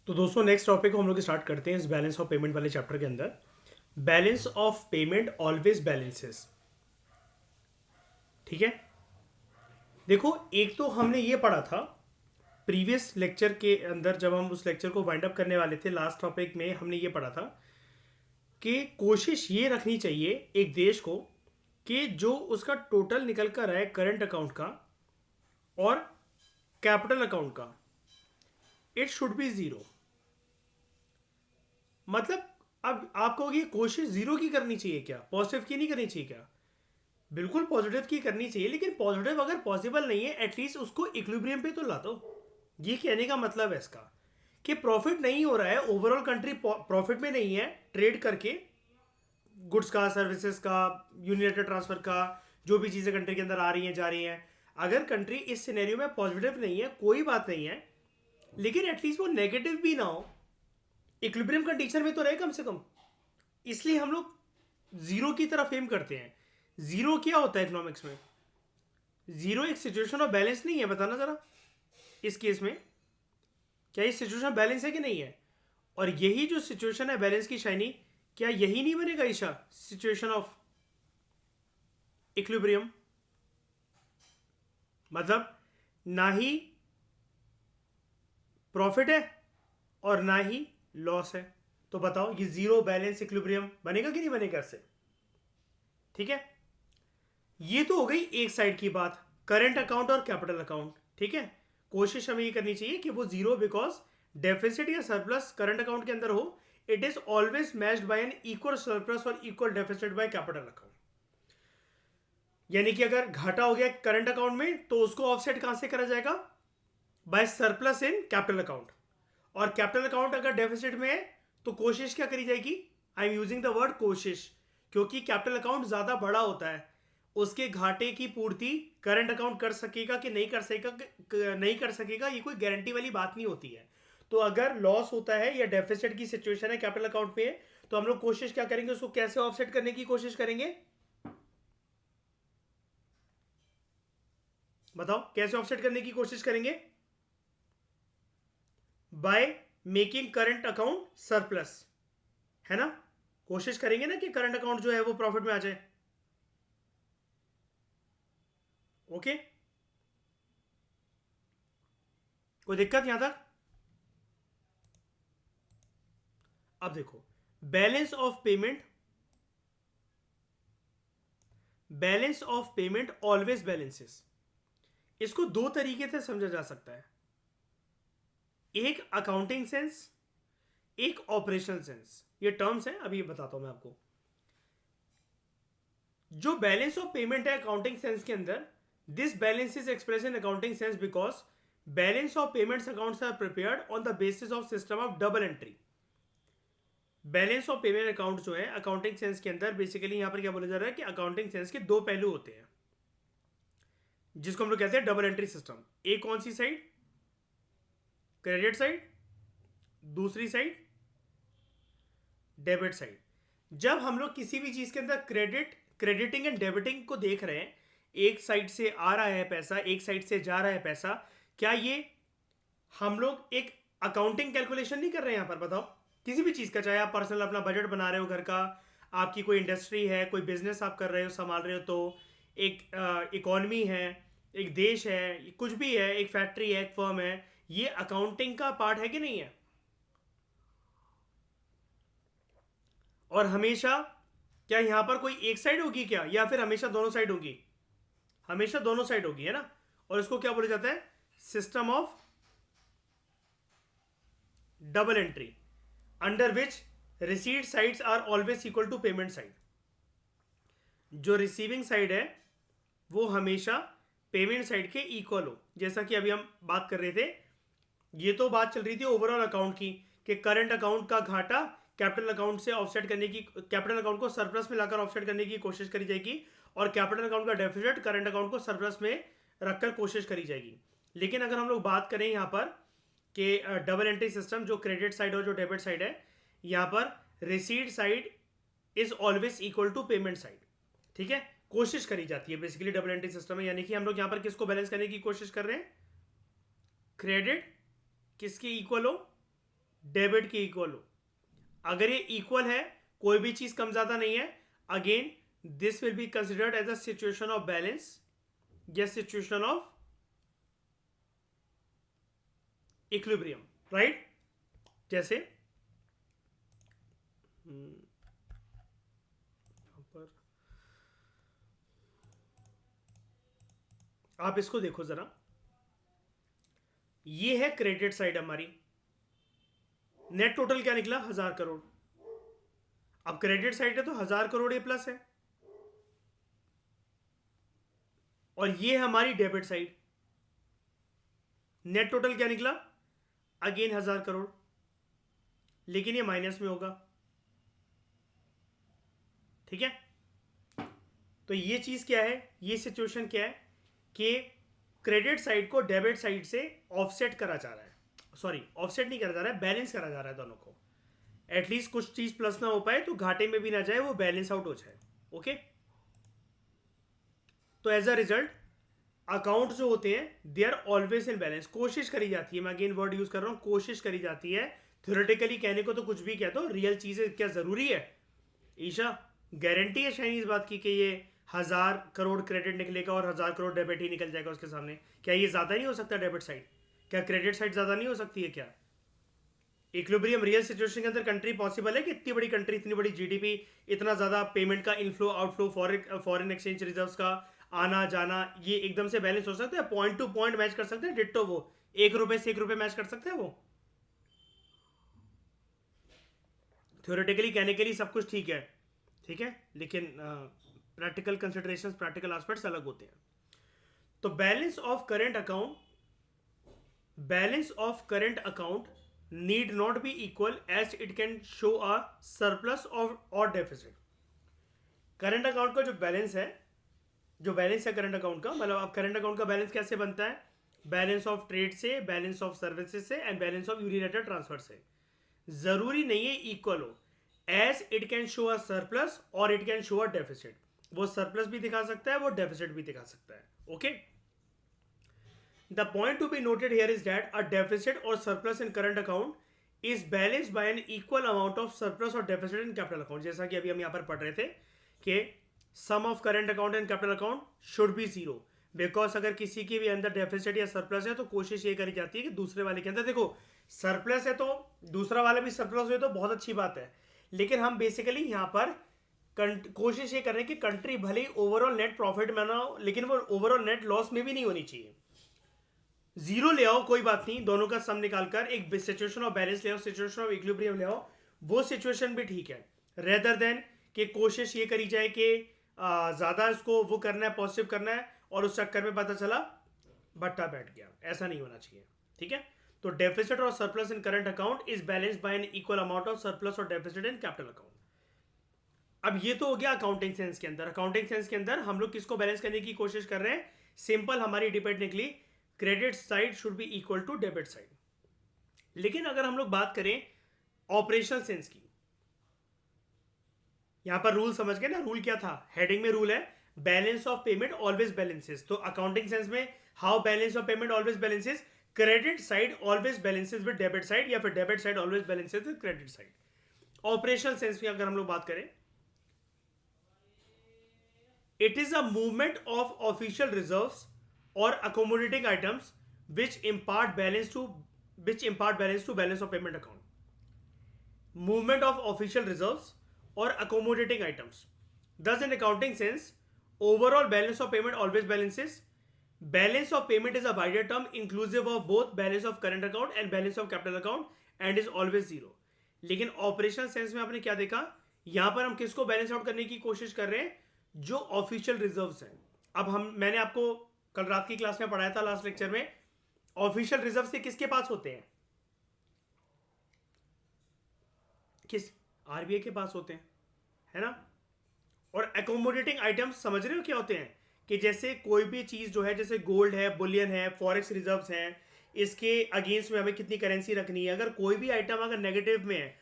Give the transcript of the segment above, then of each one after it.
तो दोस्तों next topic को हम लोग स्टार्ट करते हैं इस बैलेंस ऑफ पेमेंट वाले चैप्टर के अंदर। Balance of payment always balances. ठीक है। देखो, एक तो हमने ये पढ़ा था प्रीवियस लेक्चर के अंदर, जब हम उस लेक्चर को वाइंड अप करने वाले थे, लास्ट टॉपिक में हमने ये पढ़ा था कि कोशिश ये रखनी चाहिए एक देश को कि जो उसका टोटल निकल कर आए करंट अकाउंट का और कैपिटल अकाउंट का, इट शुड बी ज़ीरो। मतलब अब आप कहोगे कोशिश जीरो की करनी चाहिए क्या, पॉजिटिव की नहीं करनी चाहिए क्या? बिल्कुल पॉजिटिव की करनी चाहिए, लेकिन पॉजिटिव अगर पॉसिबल नहीं है एटलीस्ट उसको इक्विलिब्रियम पे तो ला दो। ये कहने का मतलब है इसका कि प्रॉफिट नहीं हो रहा है, ओवरऑल कंट्री प्रॉफिट में नहीं है ट्रेड करके, गुड्स का, सर्विसेज का, यूनिलेटरल ट्रांसफर का, जो भी चीज़ें कंट्री के अंदर आ रही हैं जा रही हैं। अगर कंट्री इस सिनेरियो में पॉजिटिव नहीं है कोई बात नहीं है, लेकिन एटलीस्ट वो नेगेटिव भी ना हो, इक्विलिब्रियम कंडीशन में तो रहे कम से कम। इसलिए हम लोग जीरो की तरफ एम करते हैं। जीरो क्या होता है इकोनॉमिक्स में? जीरो एक सिचुएशन ऑफ बैलेंस नहीं है, बताना जरा इस केस में। क्या ये सिचुएशन ऑफ बैलेंस है कि नहीं है? और यही जो सिचुएशन है बैलेंस की शाइनी, क्या यही नहीं बनेगा ईशा सिचुएशन ऑफ इक्विलिब्रियम? मतलब ना ही प्रॉफिट है और ना ही लॉस है, तो बताओ ये जीरो बैलेंस इक्विलिब्रियम बनेगा कि नहीं बनेगा इससे? ठीक है। ये तो हो गई एक साइड की बात, करंट अकाउंट और कैपिटल अकाउंट। ठीक है। कोशिश हमें ये करनी चाहिए कि वो जीरो, बिकॉज डेफिसिट या सरप्लस करंट अकाउंट के अंदर हो, it is always matched by an equal surplus और equal deficit by capital account. यानी कि अगर घाटा हो गया करंट अकाउंट में तो उसको ऑफसेट कहां से करा जाएगा? By surplus in capital account. और कैपिटल अकाउंट अगर डेफिसिट में है तो कोशिश क्या करी जाएगी? I am using the word कोशिश, क्योंकि कैपिटल अकाउंट ज्यादा बड़ा होता है, उसके घाटे की पूर्ति करंट अकाउंट कर सकेगा कि नहीं कर सकेगा, नहीं कर सकेगा, ये कोई गारंटी वाली बात नहीं होती है। तो अगर लॉस होता है या डेफिसिट की सिचुएशन है कैपिटल अकाउंट में, तो हम लोग कोशिश क्या करेंगे, उसको कैसे ऑफसेट करने की कोशिश करेंगे? बताओ कैसे ऑफसेट करने की कोशिश करेंगे? By making current account surplus, है ना? कोशिश करेंगे ना कि करंट अकाउंट जो है वो प्रॉफिट में आ जाए। ओके, कोई दिक्कत यहां तक? अब देखो, balance of payment, balance of payment always balances, इसको दो तरीके से समझा जा सकता है। एक अकाउंटिंग सेंस, एक ऑपरेशनल सेंस। ये टर्म्स हैं, अभी बताता हूं मैं आपको। जो बैलेंस ऑफ पेमेंट है अकाउंटिंग सेंस के अंदर, this balance is express in accounting sense because balance of payments accounts are prepared on the basis of system of double entry. Balance of payment account जो है accounting sense के अंदर, basically यहां पर क्या बोला जा रहा है कि अकाउंटिंग सेंस के दो पहलू होते हैं, जिसको हम लोग कहते हैं डबल एंट्री सिस्टम। एक कौन सी साइड? Credit side. दूसरी साइड डेबिट साइड। जब हम लोग किसी भी चीज के अंदर क्रेडिटिंग एंड डेबिटिंग को देख रहे हैं, एक साइड से आ रहा है पैसा, एक साइड से जा रहा है पैसा, क्या ये हम लोग एक अकाउंटिंग कैलकुलेशन नहीं कर रहे हैं यहां पर? बताओ, किसी भी चीज का, चाहे आप पर्सनल अपना बजट बना रहे हो घर का, आपकी कोई इंडस्ट्री है, कोई बिजनेस आप कर रहे हो, संभाल रहे हो, तो एक इकोनॉमी है, एक देश है, कुछ भी है, एक फैक्ट्री है, एक फर्म है, ये अकाउंटिंग का पार्ट है कि नहीं है? और हमेशा क्या यहां पर कोई एक साइड होगी क्या, या फिर हमेशा दोनों साइड होगी? हमेशा दोनों साइड होगी, है ना? और इसको क्या बोला जाता है? System of double entry, under which receipt sides are always equal to payment side. जो रिसीविंग साइड है वो हमेशा पेमेंट साइड के इक्वल हो। जैसा कि अभी हम बात कर रहे थे, ये तो बात चल रही थी ओवरऑल अकाउंट की कि करंट अकाउंट का घाटा कैपिटल अकाउंट से ऑफसेट करने की, कैपिटल अकाउंट को सरप्लस में लाकर ऑफसेट करने की कोशिश करी जाएगी, और कैपिटल अकाउंट का डेफिसिट करंट अकाउंट को सरप्लस में रखकर कोशिश करी जाएगी। लेकिन अगर हम लोग बात करें यहाँ पर कि डबल एंट्री सिस्टम, जो क्रेडिट साइड और जो डेबिट साइड है, यहाँ पर receipt side is always equal to payment side. ठीक है, कोशिश करी जाती है बेसिकली डबल एंट्री सिस्टम में। यानी कि हम लोग यहाँ पर किसको बैलेंस करने की कोशिश कर रहे हैं? क्रेडिट किसके इक्वल हो? डेबिट के इक्वल हो। अगर ये इक्वल है, कोई भी चीज कम ज्यादा नहीं है, again this will be considered as a situation of balance या सिचुएशन ऑफ इक्विलिब्रियम, राइट। जैसे पर आप इसको देखो जरा, ये है क्रेडिट साइड हमारी, नेट टोटल क्या निकला 1000 करोड़। अब क्रेडिट साइड है तो 1000 करोड़ ये प्लस है, और ये है हमारी डेबिट साइड, नेट टोटल क्या निकला अगेन 1000 करोड़, लेकिन ये माइनस में होगा, ठीक है। तो ये चीज क्या है, ये सिचुएशन क्या है कि क्रेडिट साइड को डेबिट साइड से ऑफसेट करा जा रहा है, सॉरी ऑफसेट नहीं करा जा रहा है, बैलेंस करा जा रहा है दोनों को। एटलीस्ट कुछ चीज प्लस ना हो पाए तो घाटे में भी ना जाए, वो बैलेंस आउट हो जाए, ओके। तो एज अ रिजल्ट अकाउंट जो होते हैं they are always in balance. कोशिश करी जाती है, मैं अगेन वर्ड यूज कर रहा हूं, कोशिश करी जाती है। थ्योरेटिकली कहने को तो कुछ भी कह दो, रियल चीजें क्या जरूरी है ईशा? गारंटी है शायद इस बात की कि ये 1000 करोड़ क्रेडिट निकलेगा और 1000 करोड़ डेबिट ही निकल जाएगा उसके सामने? क्या ये ज्यादा नहीं हो सकता डेबिट साइड? क्या क्रेडिट साइड ज्यादा नहीं हो सकती है क्या? इक्विलिब्रियम रियल सिचुएशन के अंदर कंट्री पॉसिबल है कि इतनी बड़ी कंट्री, इतनी बड़ी जीडीपी, इतना ज्यादा पेमेंट का inflow outflow, foreign exchange reserves का आना जाना, ये एकदम से बैलेंस हो सकता है? पॉइंट टू पॉइंट मैच कर सकते हैं डिट्टो, वो 1 रुपए से 1 रुपए मैच कर सकते हैं वो? थ्योरेटिकली कहने के लिए सब कुछ ठीक है, ठीक है, लेकिन प्रैक्टिकल कंसिडरेशंस, प्रैक्टिकल एस्पेक्ट्स अलग होते हैं। तो balance of current account, balance of current account need not be equal as it can show a surplus or deficit। Current account का जो बैलेंस है, जो बैलेंस है करंट अकाउंट का, मतलब अब करंट अकाउंट का बैलेंस कैसे बनता है? बैलेंस ऑफ ट्रेड से, बैलेंस ऑफ सर्विसेज से and balance of unilateral transfer से। जरूरी नहीं है इक्वल हो, as it can show a surplus और it can show a deficit. वो सरप्लस भी दिखा सकता है, वो डेफिसिट भी दिखा सकता है, okay. The point to be noted here is that a deficit or surplus in current account is balanced by an equal amount of surplus or deficit in capital account। जैसा कि अभी हम यहाँ पर पढ़ रहे थे कि sum of current account and capital account should be zero, because अगर किसी के भी अंदर डेफिसिट या सरप्लस है तो कोशिश ये करी जाती है कि दूसरे वाले के अंदर, देखो सरप्लस है तो दूसरा वाला भी सरप्लस हो तो बहुत अच्छी बात है, लेकिन हम बेसिकली यहाँ पर कोशिश ये कर रहे हैं कि कंट्री भले ही ओवरऑल नेट प्रॉफिट में ना हो, लेकिन वो ओवरऑल नेट लॉस में भी नहीं होनी चाहिए। जीरो ले आओ कोई बात नहीं, दोनों का सम निकालकर एक सिचुएशन ऑफ बैलेंस ले आओ, सिचुएशन ऑफ इक्विलिब्रियम ले आओ, वो सिचुएशन भी ठीक है, रेदर देन कि कोशिश ये करी जाए कि ज्यादा इसको वो करना है, पॉजिटिव करना है, और उस चक्कर में पता चला भट्टा बैठ गया। ऐसा नहीं होना चाहिए, ठीक है। तो डेफिसिट और surplus in current account is balanced by an equal amount of surplus और डेफिसिट इन कैपिटल अकाउंट। अब ये तो हो गया अकाउंटिंग सेंस के अंदर। अकाउंटिंग सेंस के अंदर हम लोग किसको बैलेंस करने की कोशिश कर रहे हैं? सिंपल हमारी डिबेट निकली, credit side should be equal to debit side. लेकिन अगर हम लोग बात करें ऑपरेशनल सेंस की, यहां पर रूल समझ गए ना? रूल क्या था? हेडिंग में रूल है balance of payment always balances. तो अकाउंटिंग सेंस में how balance of payment always balances? Credit side always balances with debit side, या फिर debit side always balances with credit side. Operational sense में अगर हम लोग बात करें, it is a movement of official reserves or accommodating items which impart balance to balance of payment account। Movement of official reserves or accommodating items, thus in accounting sense overall balance of payment always balances। Balance of payment is a wider term inclusive of both balance of current account and balance of capital account and is always zero। लेकिन operational sense में आपने क्या देखा? यहां पर हम किसको balance out करने की कोशिश कर रहे हैं? जो ऑफिशियल रिजर्व्स हैं। अब मैंने आपको कल रात की क्लास में पढ़ाया था, लास्ट लेक्चर में, ऑफिशियल रिजर्व से किसके पास होते हैं? किस? आरबीआई के पास होते हैं, है ना। और एकोमोडेटिंग आइटम्स समझ रहे हो क्या होते हैं? कि जैसे कोई भी चीज जो है, जैसे गोल्ड है, बुलियन है, फॉरेक्स रिजर्व्स हैं, इसके अगेंस्ट में हमें कितनी करेंसी रखनी है। अगर कोई भी आइटम अगर नेगेटिव में है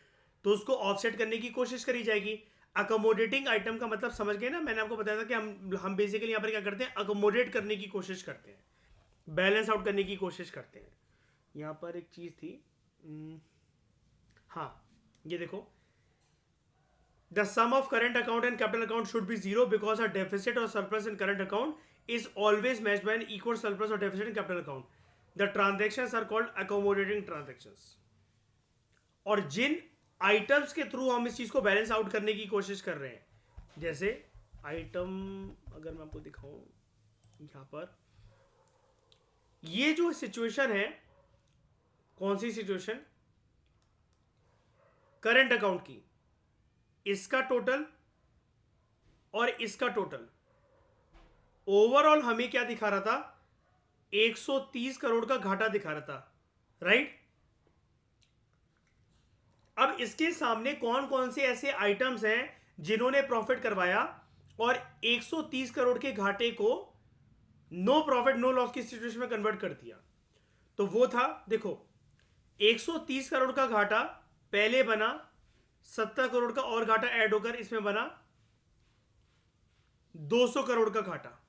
तो उसको ऑफसेट करने की कोशिश करी जाएगी। अकोमोडेटिंग आइटम का मतलब समझ गए ना? मैंने आपको बताया था कि हम बेसिकली यहाँ पर क्या करते हैं? अकोमोडेट करने की कोशिश करते हैं, बैलेंस आउट करने की कोशिश करते हैं। यहाँ पर एक चीज़ थी, हाँ, ये देखो, the sum of current account and capital account should be zero because a deficit और surplus in current account is always matched by an equal surplus or deficit in capital account. The transactions are called accommodating transactions. और जिन items के through हम इस चीज को balance out करने की कोशिश कर रहे हैं, जैसे आइटम अगर मैं आपको दिखाऊं यहां पर, ये जो सिचुएशन है, कौन सी सिचुएशन, करंट अकाउंट की, इसका टोटल और इसका टोटल, ओवरऑल हमें क्या दिखा रहा था, 130 करोड़ का घाटा दिखा रहा था, राइट। अब इसके सामने कौन कौन से ऐसे आइटम्स हैं जिन्होंने प्रॉफिट करवाया और 130 करोड़ के घाटे को नो प्रॉफिट नो लॉस की सिचुएशन में कन्वर्ट कर दिया। तो वो था, देखो, 130 करोड़ का घाटा पहले बना, 70 करोड़ का और घाटा ऐड होकर इसमें बना 200 करोड़ का घाटा।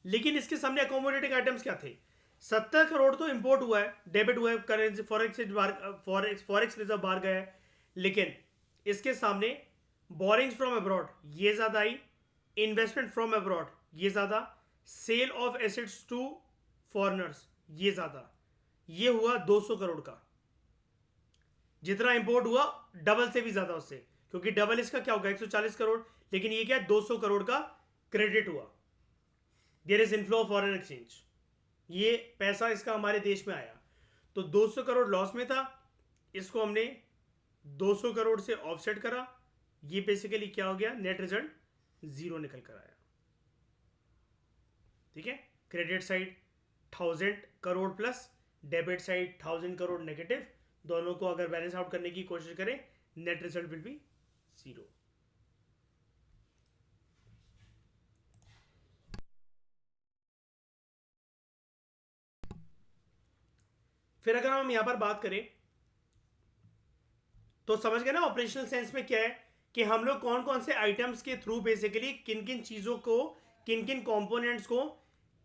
लेकिन इसके सामने अकोमोडेटिंग आइटम्स क्या थे, 70 करोड़ तो इंपोर्ट हुआ है, डेबिट हुआ है, करेंसी फॉरेक्स रिजर्व बाहर गया है, लेकिन इसके सामने बोरिंग्स फ्रॉम अब्रॉड ये ज्यादा आई, इन्वेस्टमेंट फ्रॉम अब्रॉड ये ज्यादा, sale of assets to foreigners ये ज्यादा, ये हुआ 200 करोड़ का। जितना इंपोर्ट हुआ डबल से भी ज्यादा उससे, क्योंकि डबल इसका क्या होगा 140 करोड़, लेकिन ये क्या 200 करोड़ का क्रेडिट हुआ। There is inflow of foreign exchange, ये पैसा इसका हमारे देश में आया, तो 200 करोड़ लॉस में था, इसको हमने 200 करोड़ से ऑफसेट करा, ये बेसिकली क्या हो गया, नेट रिजल्ट जीरो निकल कर आया। ठीक है, credit side 1000 crore plus, debit side 1000 crore negative, दोनों को अगर बैलेंस आउट करने की कोशिश करें, net result will be zero. फिर अगर हम यहां पर बात करें तो समझ गए ना ऑपरेशनल सेंस में क्या है, कि हम लोग कौन कौन से आइटम्स के थ्रू बेसिकली किन किन चीजों को, किन किन कंपोनेंट्स को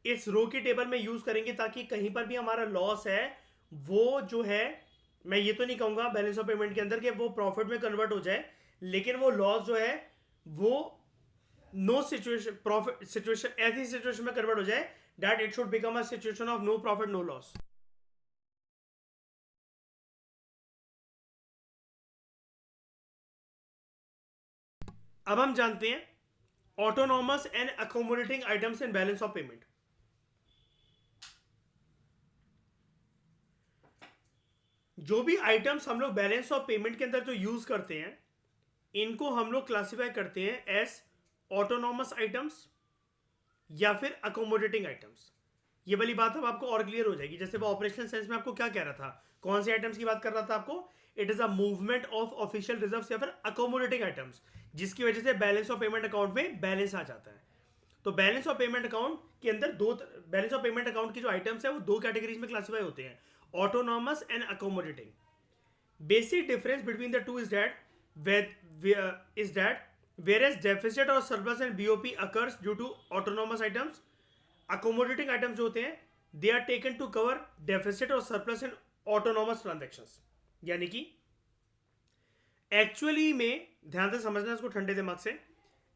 इस रो की टेबल में यूज करेंगे, ताकि कहीं पर भी हमारा लॉस है वो जो है, मैं ये तो नहीं कहूंगा बैलेंस ऑफ पेमेंट के अंदर कि वो प्रॉफिट में कन्वर्ट हो जाए, लेकिन वो लॉस जो है वो नो सिचुएशन प्रॉफिट सिचुएशन, ऐसी सिचुएशन में कन्वर्ट हो जाए that it should become a situation of no profit no loss. अब हम जानते हैं autonomous and accommodating items in balance of payment. जो भी आइटम्स हम लोग बैलेंस ऑफ पेमेंट के अंदर जो यूज करते हैं, इनको हम लोग क्लासिफाई करते हैं एज ऑटोनॉमस आइटम्स या फिर अकोमोडेटिंग आइटम्स। ये वाली बात अब आपको और क्लियर हो जाएगी। जैसे वो ऑपरेशनल सेंस में आपको क्या कह रहा था, कौन से आइटम्स की बात कर रहा था आपको, it is a movement of official reserves या फिर अकोमोडेटिंग आइटम्स, जिसकी वजह से बैलेंस ऑफ पेमेंट अकाउंट में बैलेंस आ जाता है। तो बैलेंस ऑफ पेमेंट अकाउंट के अंदर बैलेंस ऑफ पेमेंट अकाउंट की जो आइटम्स है वो दो कैटेगरीज में क्लासिफाई होते हैं, autonomous and accommodating. Basic difference between the two is that whereas deficit और surplus and BOP occurs due to autonomous items, accommodating items जो होते हैं they are taken to cover deficit और surplus in autonomous transactions। यानी कि actually में, ध्यान से समझना इसको ठंडे दिमाग से,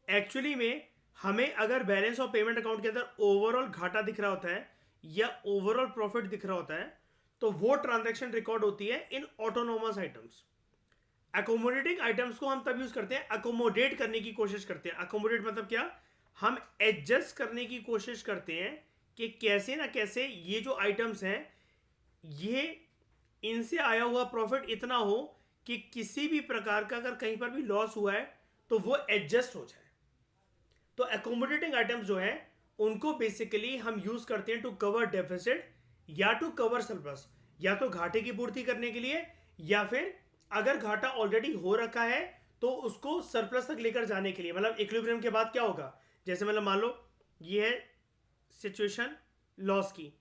एक्चुअली में हमें अगर बैलेंस ऑफ पेमेंट अकाउंट के अंदर ओवरऑल घाटा दिख रहा होता है या ओवरऑल प्रॉफिट दिख रहा होता है, तो वो ट्रांजैक्शन रिकॉर्ड होती है इन ऑटोनोमस आइटम्स। अकोमोडेटिंग आइटम्स को हम तब यूज करते हैं, अकोमोडेट करने की कोशिश करते हैं। अकोमोडेट मतलब क्या, हम एडजस्ट करने की कोशिश करते हैं कि कैसे ना कैसे ये जो आइटम्स हैं, ये इनसे आया हुआ प्रॉफिट इतना हो कि किसी भी प्रकार का अगर कहीं पर भी लॉस हुआ है तो वो एडजस्ट हो जाए। तो अकोमोडेटिंग आइटम्स जो है उनको बेसिकली हम यूज करते हैं टू कवर डेफिसिट या टू कवर सरप्लस, या तो घाटे की पूर्ति करने के लिए, या फिर अगर घाटा ऑलरेडी हो रखा है तो उसको सरप्लस तक लेकर जाने के लिए। मतलब इक्विलिब्रियम के बाद क्या होगा, जैसे मतलब मान लो ये है सिचुएशन लॉस की,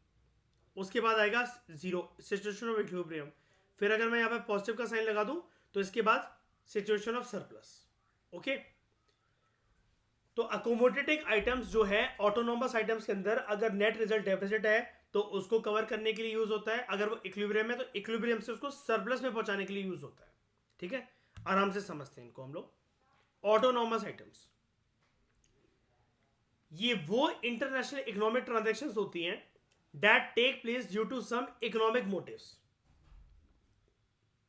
उसके बाद आएगा जीरो, सिचुएशन ऑफ इक्विलिब्रियम, फिर अगर मैं यहाँ पे पॉजिटिव का साइन लगा दूं तो इसके बाद सिचुएशन ऑफ सरप्लस। ओके, तो अकोमोडेटिंग आइटम्स जो है ऑटोनोमस आइटम्स के अंदर अगर नेट रिजल्ट डेफिसिट है तो उसको कवर करने के लिए यूज होता है, अगर वो इक्विलिब्रियम है तो इक्विलिब्रियम से उसको सरप्लस में पहुंचाने के लिए यूज होता है। ठीक है, आराम से समझते हैं इनको हम लोग। ऑटोनॉमस आइटम्स, ये वो इंटरनेशनल इकोनॉमिक ट्रांजैक्शंस होती हैं that take place due to some economic motives.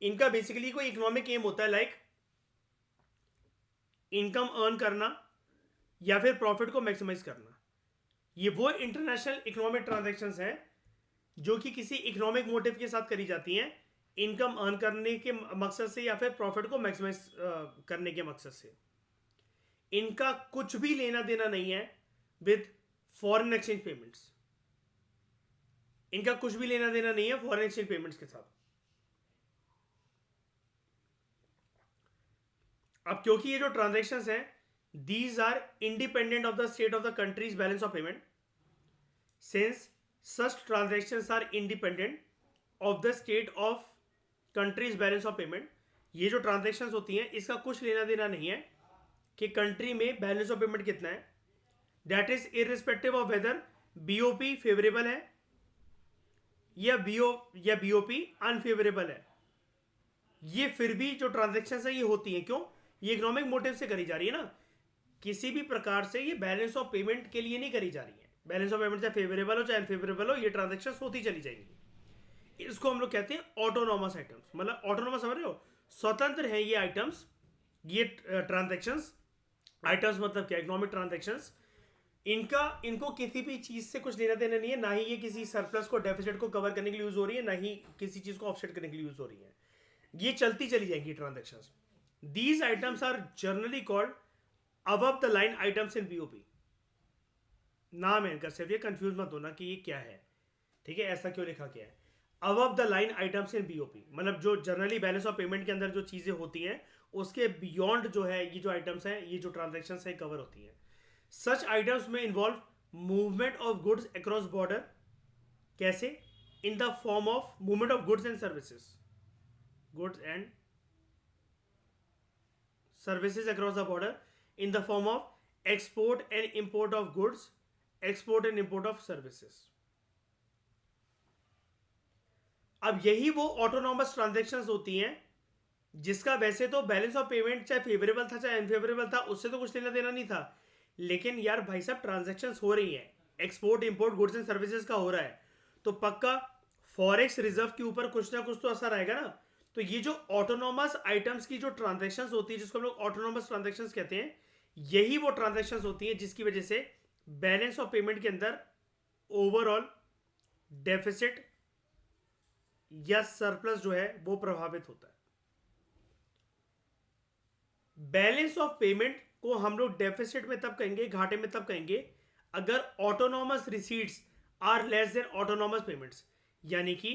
इनका बेसिकली कोई इकोनॉमिक एम होता है, लाइक इनकम अर्न करना या फिर प्रॉफिट को मैक्सिमाइज करना। ये वो इंटरनेशनल इकोनॉमिक ट्रांजैक्शंस हैं जो कि किसी इकोनॉमिक मोटिव के साथ करी जाती हैं, इनकम अर्न करने के मकसद से या फिर प्रॉफिट को मैक्सिमाइज करने के मकसद से। इनका कुछ भी लेना देना नहीं है विद फॉरेन एक्सचेंज पेमेंट्स। इनका कुछ भी लेना देना नहीं है फॉरेन एक्सचेंज पेमेंट्स के साथ। अब क्योंकि ये जो ट्रांजैक्शंस हैं, these are independent of the state of the country's balance of payment, since such transactions are independent of the state of country's balance of payment. ये जो ट्रांजैक्शंस होती हैं इसका कुछ लेना देना नहीं है कि कंट्री में बैलेंस ऑफ पेमेंट कितना है, that is irrespective of whether BOP favourable है या बीओपी अनफेवरेबल है। ये फिर भी जो ट्रांजैक्शंस है ये होती हैं, क्यों? ये इकोनॉमिक मोटिव से करी जा रही है ना, किसी भी प्रकार से ये बैलेंस ऑफ पेमेंट के लिए नहीं करी जा रही है। बैलेंस ऑफ पेमेंट चाहे फेवरेबल हो चाहे अनफेवरेबल हो, ये ट्रांजैक्शंस होती चली जाएंगी। इसको हम लोग कहते हैं ऑटोनॉमस आइटम्स। मतलब ऑटोनॉमस समझ रहे हो, स्वतंत्र है ये आइटम्स, ये ट्रांजैक्शंस। आइटम्स मतलब क्या? Economic transactions. इनको किसी भी चीज से कुछ लेना देना नहीं है, ना ही ये किसी सरप्लस को डेफिसिट को कवर करने के लिए यूज हो रही है, ना ही किसी चीज को ऑफसेट करने के लिए यूज हो रही है। ये चलती चली जाएंगी transactions. These items are generally called above the line items in BOP. नाम है इनका, सिर्फ ये कंफ्यूज मत होना कि ये क्या है। ठीक है, ऐसा क्यों लिखा गया है? Above the line items in BOP मतलब जो जनरली बैलेंस ऑफ पेमेंट के अंदर जो चीजें होती हैं उसके बियॉन्ड जो है ये जो आइटम्स हैं, ये जो ट्रांजैक्शंस है कवर होती हैं। सच आइटम्स में involve movement of goods across border. कैसे? In the form of movement of goods and services, goods and services across the border in the form of export and import of goods, export and import of services. अब यही वो autonomous transactions होती हैं जिसका वैसे तो balance of payment चाहे favourable था चाहे अनफेवरेबल था, उससे तो कुछ लेना देना नहीं था। लेकिन यार भाई साहब ट्रांजैक्शंस हो रही हैं, export import goods and services का हो रहा है, तो पक्का फॉरेक्स रिजर्व के ऊपर कुछ ना कुछ तो असर आएगा ना। तो ये जो ऑटोनॉमस आइटम्स की जो ट्रांजैक्शंस होती है, जिसको हम लोग ऑटोनॉमस ट्रांजैक्शंस कहते हैं, यही वो ट्रांजैक्शंस होती हैं जिसकी वजह से बैलेंस ऑफ पेमेंट के अंदर ओवरऑल डेफिसिट या सरप्लस जो है वो प्रभावित होता है। बैलेंस ऑफ पेमेंट को हम लोग डेफिसिट में तब कहेंगे, घाटे में तब कहेंगे, अगर autonomous receipts are less than autonomous payments. यानी कि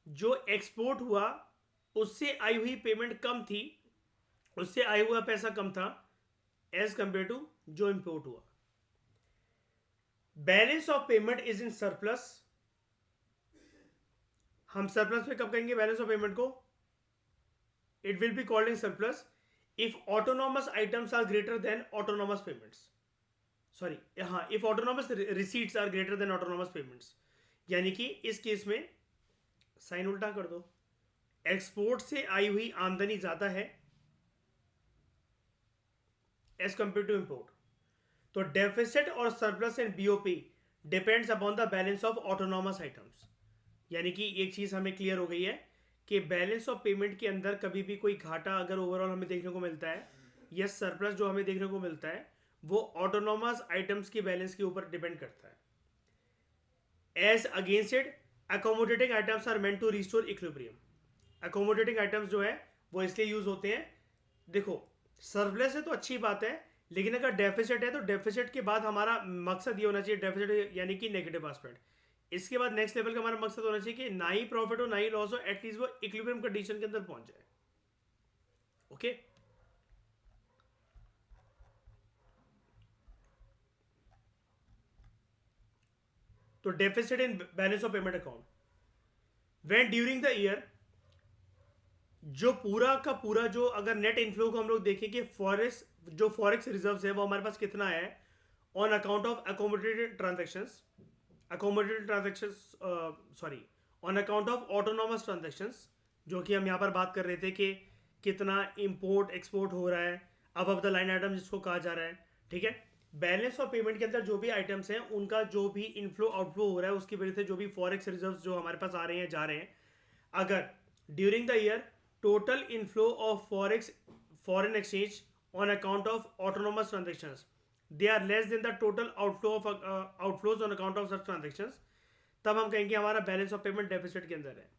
जो एक्सपोर्ट हुआ उससे आई हुई पेमेंट कम थी, उससे आया हुआ पैसा कम था एज कंपेयर टू जो इंपोर्ट हुआ। Balance of payment is in surplus. हम सरप्लस में कब कहेंगे बैलेंस ऑफ पेमेंट को? It will be called in surplus if autonomous items are greater than autonomous payments. Sorry, हाँ, if autonomous receipts are greater than autonomous payments, यानी कि इस case में साइन उल्टा कर दो, एक्सपोर्ट से आई हुई आमदनी ज्यादा है एज कंपेयर टू इंपोर्ट, तो डेफिसिट और surplus in BOP depends upon the balance of autonomous items. यानी कि एक चीज हमें क्लियर हो गई है कि बैलेंस ऑफ पेमेंट के अंदर कभी भी कोई घाटा अगर ओवरऑल हमें देखने को मिलता है या सरप्लस जो हमें देखने को मिलता है वो ऑटोनॉमस आइटम्स की बैलेंस के ऊपर डिपेंड करता है। As against it accommodating items are meant to restore equilibrium. Accommodating items जो है वो इसलिए यूज होते हैं, देखो सरप्लस है तो अच्छी बात है, लेकिन अगर डेफिसिट है तो डेफिसिट के बाद हमारा मकसद ये होना चाहिए, डेफिसिट यानी कि नेगेटिव एस्पेक्ट, इसके बाद नेक्स्ट लेवल का हमारा मकसद होना चाहिए कि ना ही प्रॉफिट हो ना ही लॉस हो, एटलीस्ट वो इक्विलिब्रियम कंडीशन के अंदर पहुंच जाए। ओके, तो deficit in balance of payment account when during the year, जो पूरा का पूरा जो अगर नेट इनफ्लो को हम लोग देखें कि फॉरेक्स रिजर्व्स है वो हमारे पास कितना है on account of accommodated transactions. Accommodated transactions, sorry, on account of autonomous transactions, जो कि हम यहाँ पर बात कर रहे थे कि कितना इंपोर्ट एक्सपोर्ट हो रहा है, अब द लाइन आइटम जिसको कहा जा रहा है, ठीक है। बैलेंस ऑफ पेमेंट के अंदर जो भी आइटम्स हैं उनका जो भी इनफ्लो आउटफ्लो हो रहा है उसकी वजह से जो भी फॉरेक्स रिजर्व्स जो हमारे पास आ रहे हैं जा रहे हैं, अगर during the year total inflow of forex foreign exchange on account of autonomous transactions they are less than the total outflow of outflows on account of such transactions, तब हम कहेंगे हमारा बैलेंस ऑफ पेमेंट डेफिसिट के अंदर है।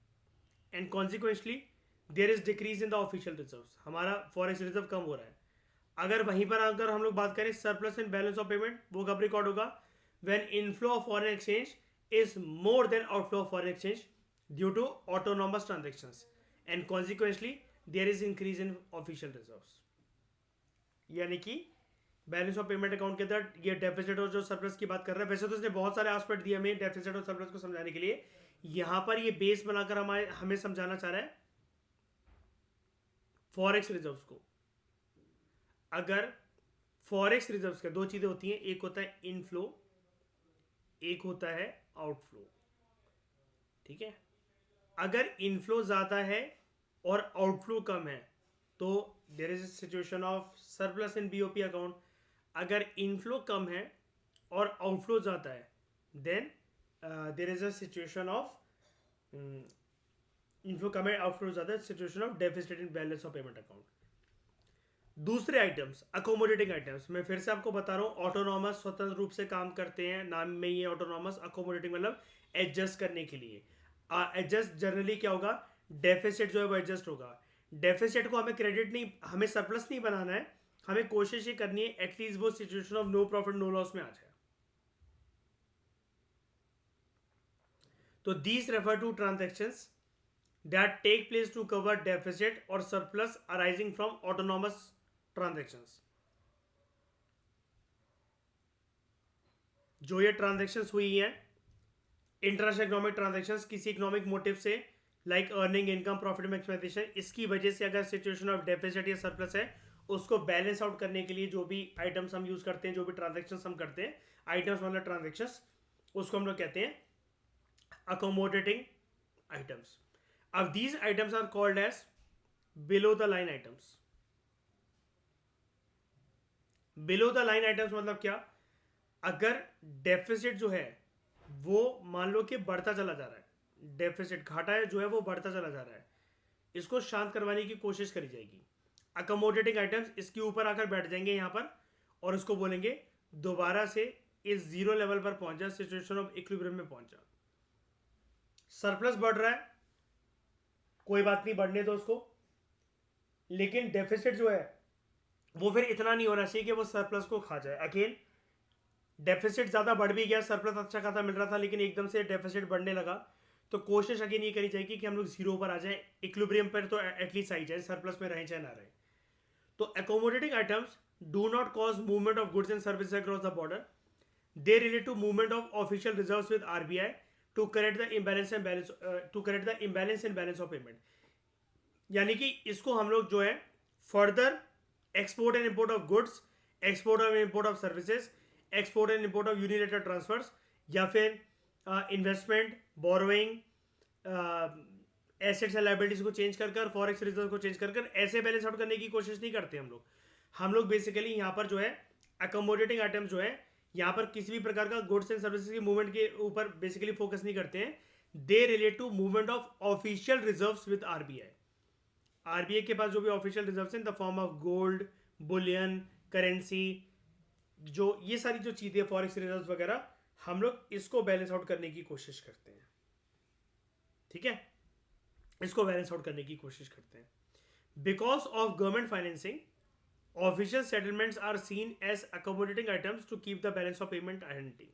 And consequently there is decrease in the official reserves, हमारा forex reserve कम हो रहा है। अगर वहीं पर अगर हम लोग बात करें surplus in balance of payment, वो कब रिकॉर्ड होगा? When inflow of foreign exchange is more than outflow of foreign exchange due to autonomous transactions and consequently there is increase in official reserves. यानी कि बैलेंस ऑफ पेमेंट अकाउंट के अंदर ये deficit और जो सरप्लस की बात कर रहे हैं, वैसे तो इसने बहुत सारे एस्पेक्ट दिए हमें डेफिसिट और सरप्लस को समझाने के लिए, यहां पर ये बेस बनाकर हमें समझाना चाह रहा है फॉरेक्स रिजर्व्स को। अगर फॉरेक्स रिजर्व्स का दो चीजें होती हैं, एक होता है इनफ्लो, एक होता है आउटफ्लो, ठीक है। अगर इनफ्लो ज्यादा है और आउटफ्लो कम है तो there is a situation of surplus in BOP account. अगर इनफ्लो कम है और आउटफ्लो ज्यादा है then there is a situation of inflow कम है आउटफ्लो ज्यादा है, situation of deficit in balance of payment account. दूसरे आइटम्स अकोमोडेटिंग आइटम्स, मैं फिर से आपको बता रहा हूँ, ऑटोनॉमस स्वतंत्र रूप से काम करते हैं, नाम में ही ऑटोनॉमस। अकोमोडेटिंग मतलब एडजस्ट करने के लिए। एडजस्ट जनरली क्या होगा, डेफिसिट जो है वो एडजस्ट होगा। डेफिसिट को हमें क्रेडिट नहीं, हमें सरप्लस नहीं बनाना है, हमें कोशिश ये करनी है एटलीस्ट वो situation of no profit no loss में आ जाए। तो these refer to transactions that take place to cover deficit or surplus arising from autonomous transactions। जो ये ट्रांजेक्शंस हुई हैं इंटरनेशनल इकोनॉमिक ट्रांजेक्शंस किसी इकोनॉमिक मोटिव से, like earning, income, profit maximisation, इसकी वजह से अगर सिचुएशन ऑफ डेफिसिट या सरप्लस है, उसको बैलेंस आउट करने के लिए जो भी आइटम्स हम यूज करते हैं, जो भी ट्रांजेक्शंस हम करते हैं, आइटम्स मतलब ट्रांजेक्शंस, उसको हम लोग कहते हैं अकोमोडेटिंग आइटम्स। अब these items are called as below the line items। below the line items मतलब क्या? अगर डेफिसिट जो है वो मान लो कि बढ़ता चला जा रहा है, डेफिसिट घाटा है जो है वो बढ़ता चला जा रहा है, इसको शांत करवाने की कोशिश करी जाएगी। अकोमोडेटिंग आइटम्स इसके ऊपर आकर बैठ जाएंगे यहाँ पर और उसको बोलेंगे दोबारा से इस जीरो लेवल पर पहुंच जा, सिचुएशन ऑफ इक्विलिब्रियम में पहुंच जा। सरप्लस बढ़ रहा है, कोई बात नहीं, बढ़ने दो उसको, लेकिन डेफिसिट जो है वो फिर इतना नहीं होना चाहिए कि वो सरप्लस को खा जाए। अगेन डेफिसिट ज़्यादा बढ़ भी गया, सरप्लस अच्छा खासा मिल रहा था, लेकिन एकदम से डेफिसिट बढ़ने लगा, तो कोशिश अगेन ये करी जाएगी कि हम लोग जीरो पर आ जाए, इक्विलिब्रियम पर तो एटलीस्ट आई जाए, सरप्लस में रहे चाहे ना रहे। तो accommodating items do not cause movement of goods and services across the border, they relate to movement of official reserves with RBI to correct the imbalance and balance to correct the imbalance and balance of payment. यानी कि इसको हम लोग जो है further export and import of goods, export and import of services, export and import of unilateral transfers, या फिर investment, borrowing, assets and liabilities को चेंज कर फॉरेक्स रिजर्व को चेंज कर ऐसे बैलेंस आउट करने की कोशिश नहीं करते हम लोग बेसिकली यहाँ पर जो है अकोमोडेटिंग आइटम्स जो है यहाँ पर किसी भी प्रकार का गुड्स एंड सर्विसेज की मूवमेंट के ऊपर बेसिकली फोकस नहीं करते हैं। They relate to movement of official reserves with RBI. RBI के पास जो भी ऑफिशियल रिजर्व्स हैं in the form of gold, bullion, currency, जो ये सारी जो चीजें फॉरेक्स रिजर्व्स वगैरह, हम लोग इसको बैलेंस आउट करने की कोशिश करते हैं, ठीक है, इसको बैलेंस आउट करने की कोशिश करते हैं। Because of government financing official settlements are seen as accommodating items to keep the balance of payment identity.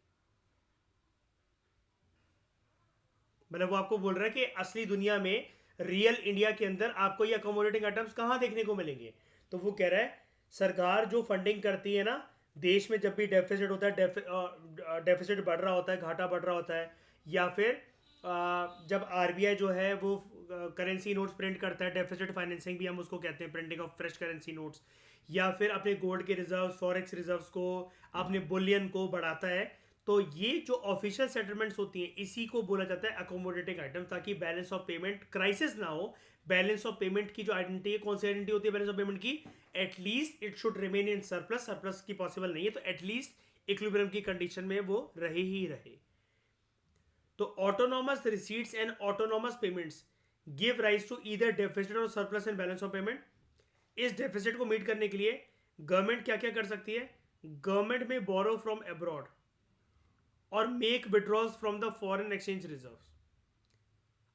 मतलब वो आपको बोल रहा है कि असली दुनिया में, रियल इंडिया के अंदर आपको ये अकोमोडेटिंग आइटम्स कहाँ देखने को मिलेंगे? तो वो कह रहा है सरकार जो फंडिंग करती है ना देश में, जब भी डेफिसिट होता है, डेफिसिट बढ़ रहा होता है, घाटा बढ़ रहा होता है, या फिर जब आरबीआई जो है वो करेंसी नोट्स प्रिंट करता है, डेफिसिट फाइनेंसिंग भी हम उसको कहते हैं, printing of fresh currency notes, या फिर अपने गोल्ड के रिजर्व्स, फॉरेक्स रिजर्व्स को, अपने बुलियन को बढ़ाता है, तो ये जो ऑफिशियल सेटलमेंट्स होती हैं इसी को बोला जाता है अकोमोडेटिंग आइटम, ताकि बैलेंस ऑफ पेमेंट क्राइसिस ना हो। बैलेंस ऑफ पेमेंट की जो आइडेंटिटी है, कौन सी आइडेंटिटी होती है बैलेंस ऑफ पेमेंट की? At least it should remain in surplus. Surplus की पॉसिबल नहीं है तो एटलीस्ट इक्विलिब्रियम की कंडीशन में वो रहे ही रहे। तो autonomous receipts and autonomous payments give rise to either deficit और surplus and balance of payment. इस डेफिसिट को मीट करने के लिए गवर्नमेंट क्या क्या कर सकती है? गवर्नमेंट में बोरो फ्रॉम अब्रॉड और make withdrawals from the foreign exchange reserves.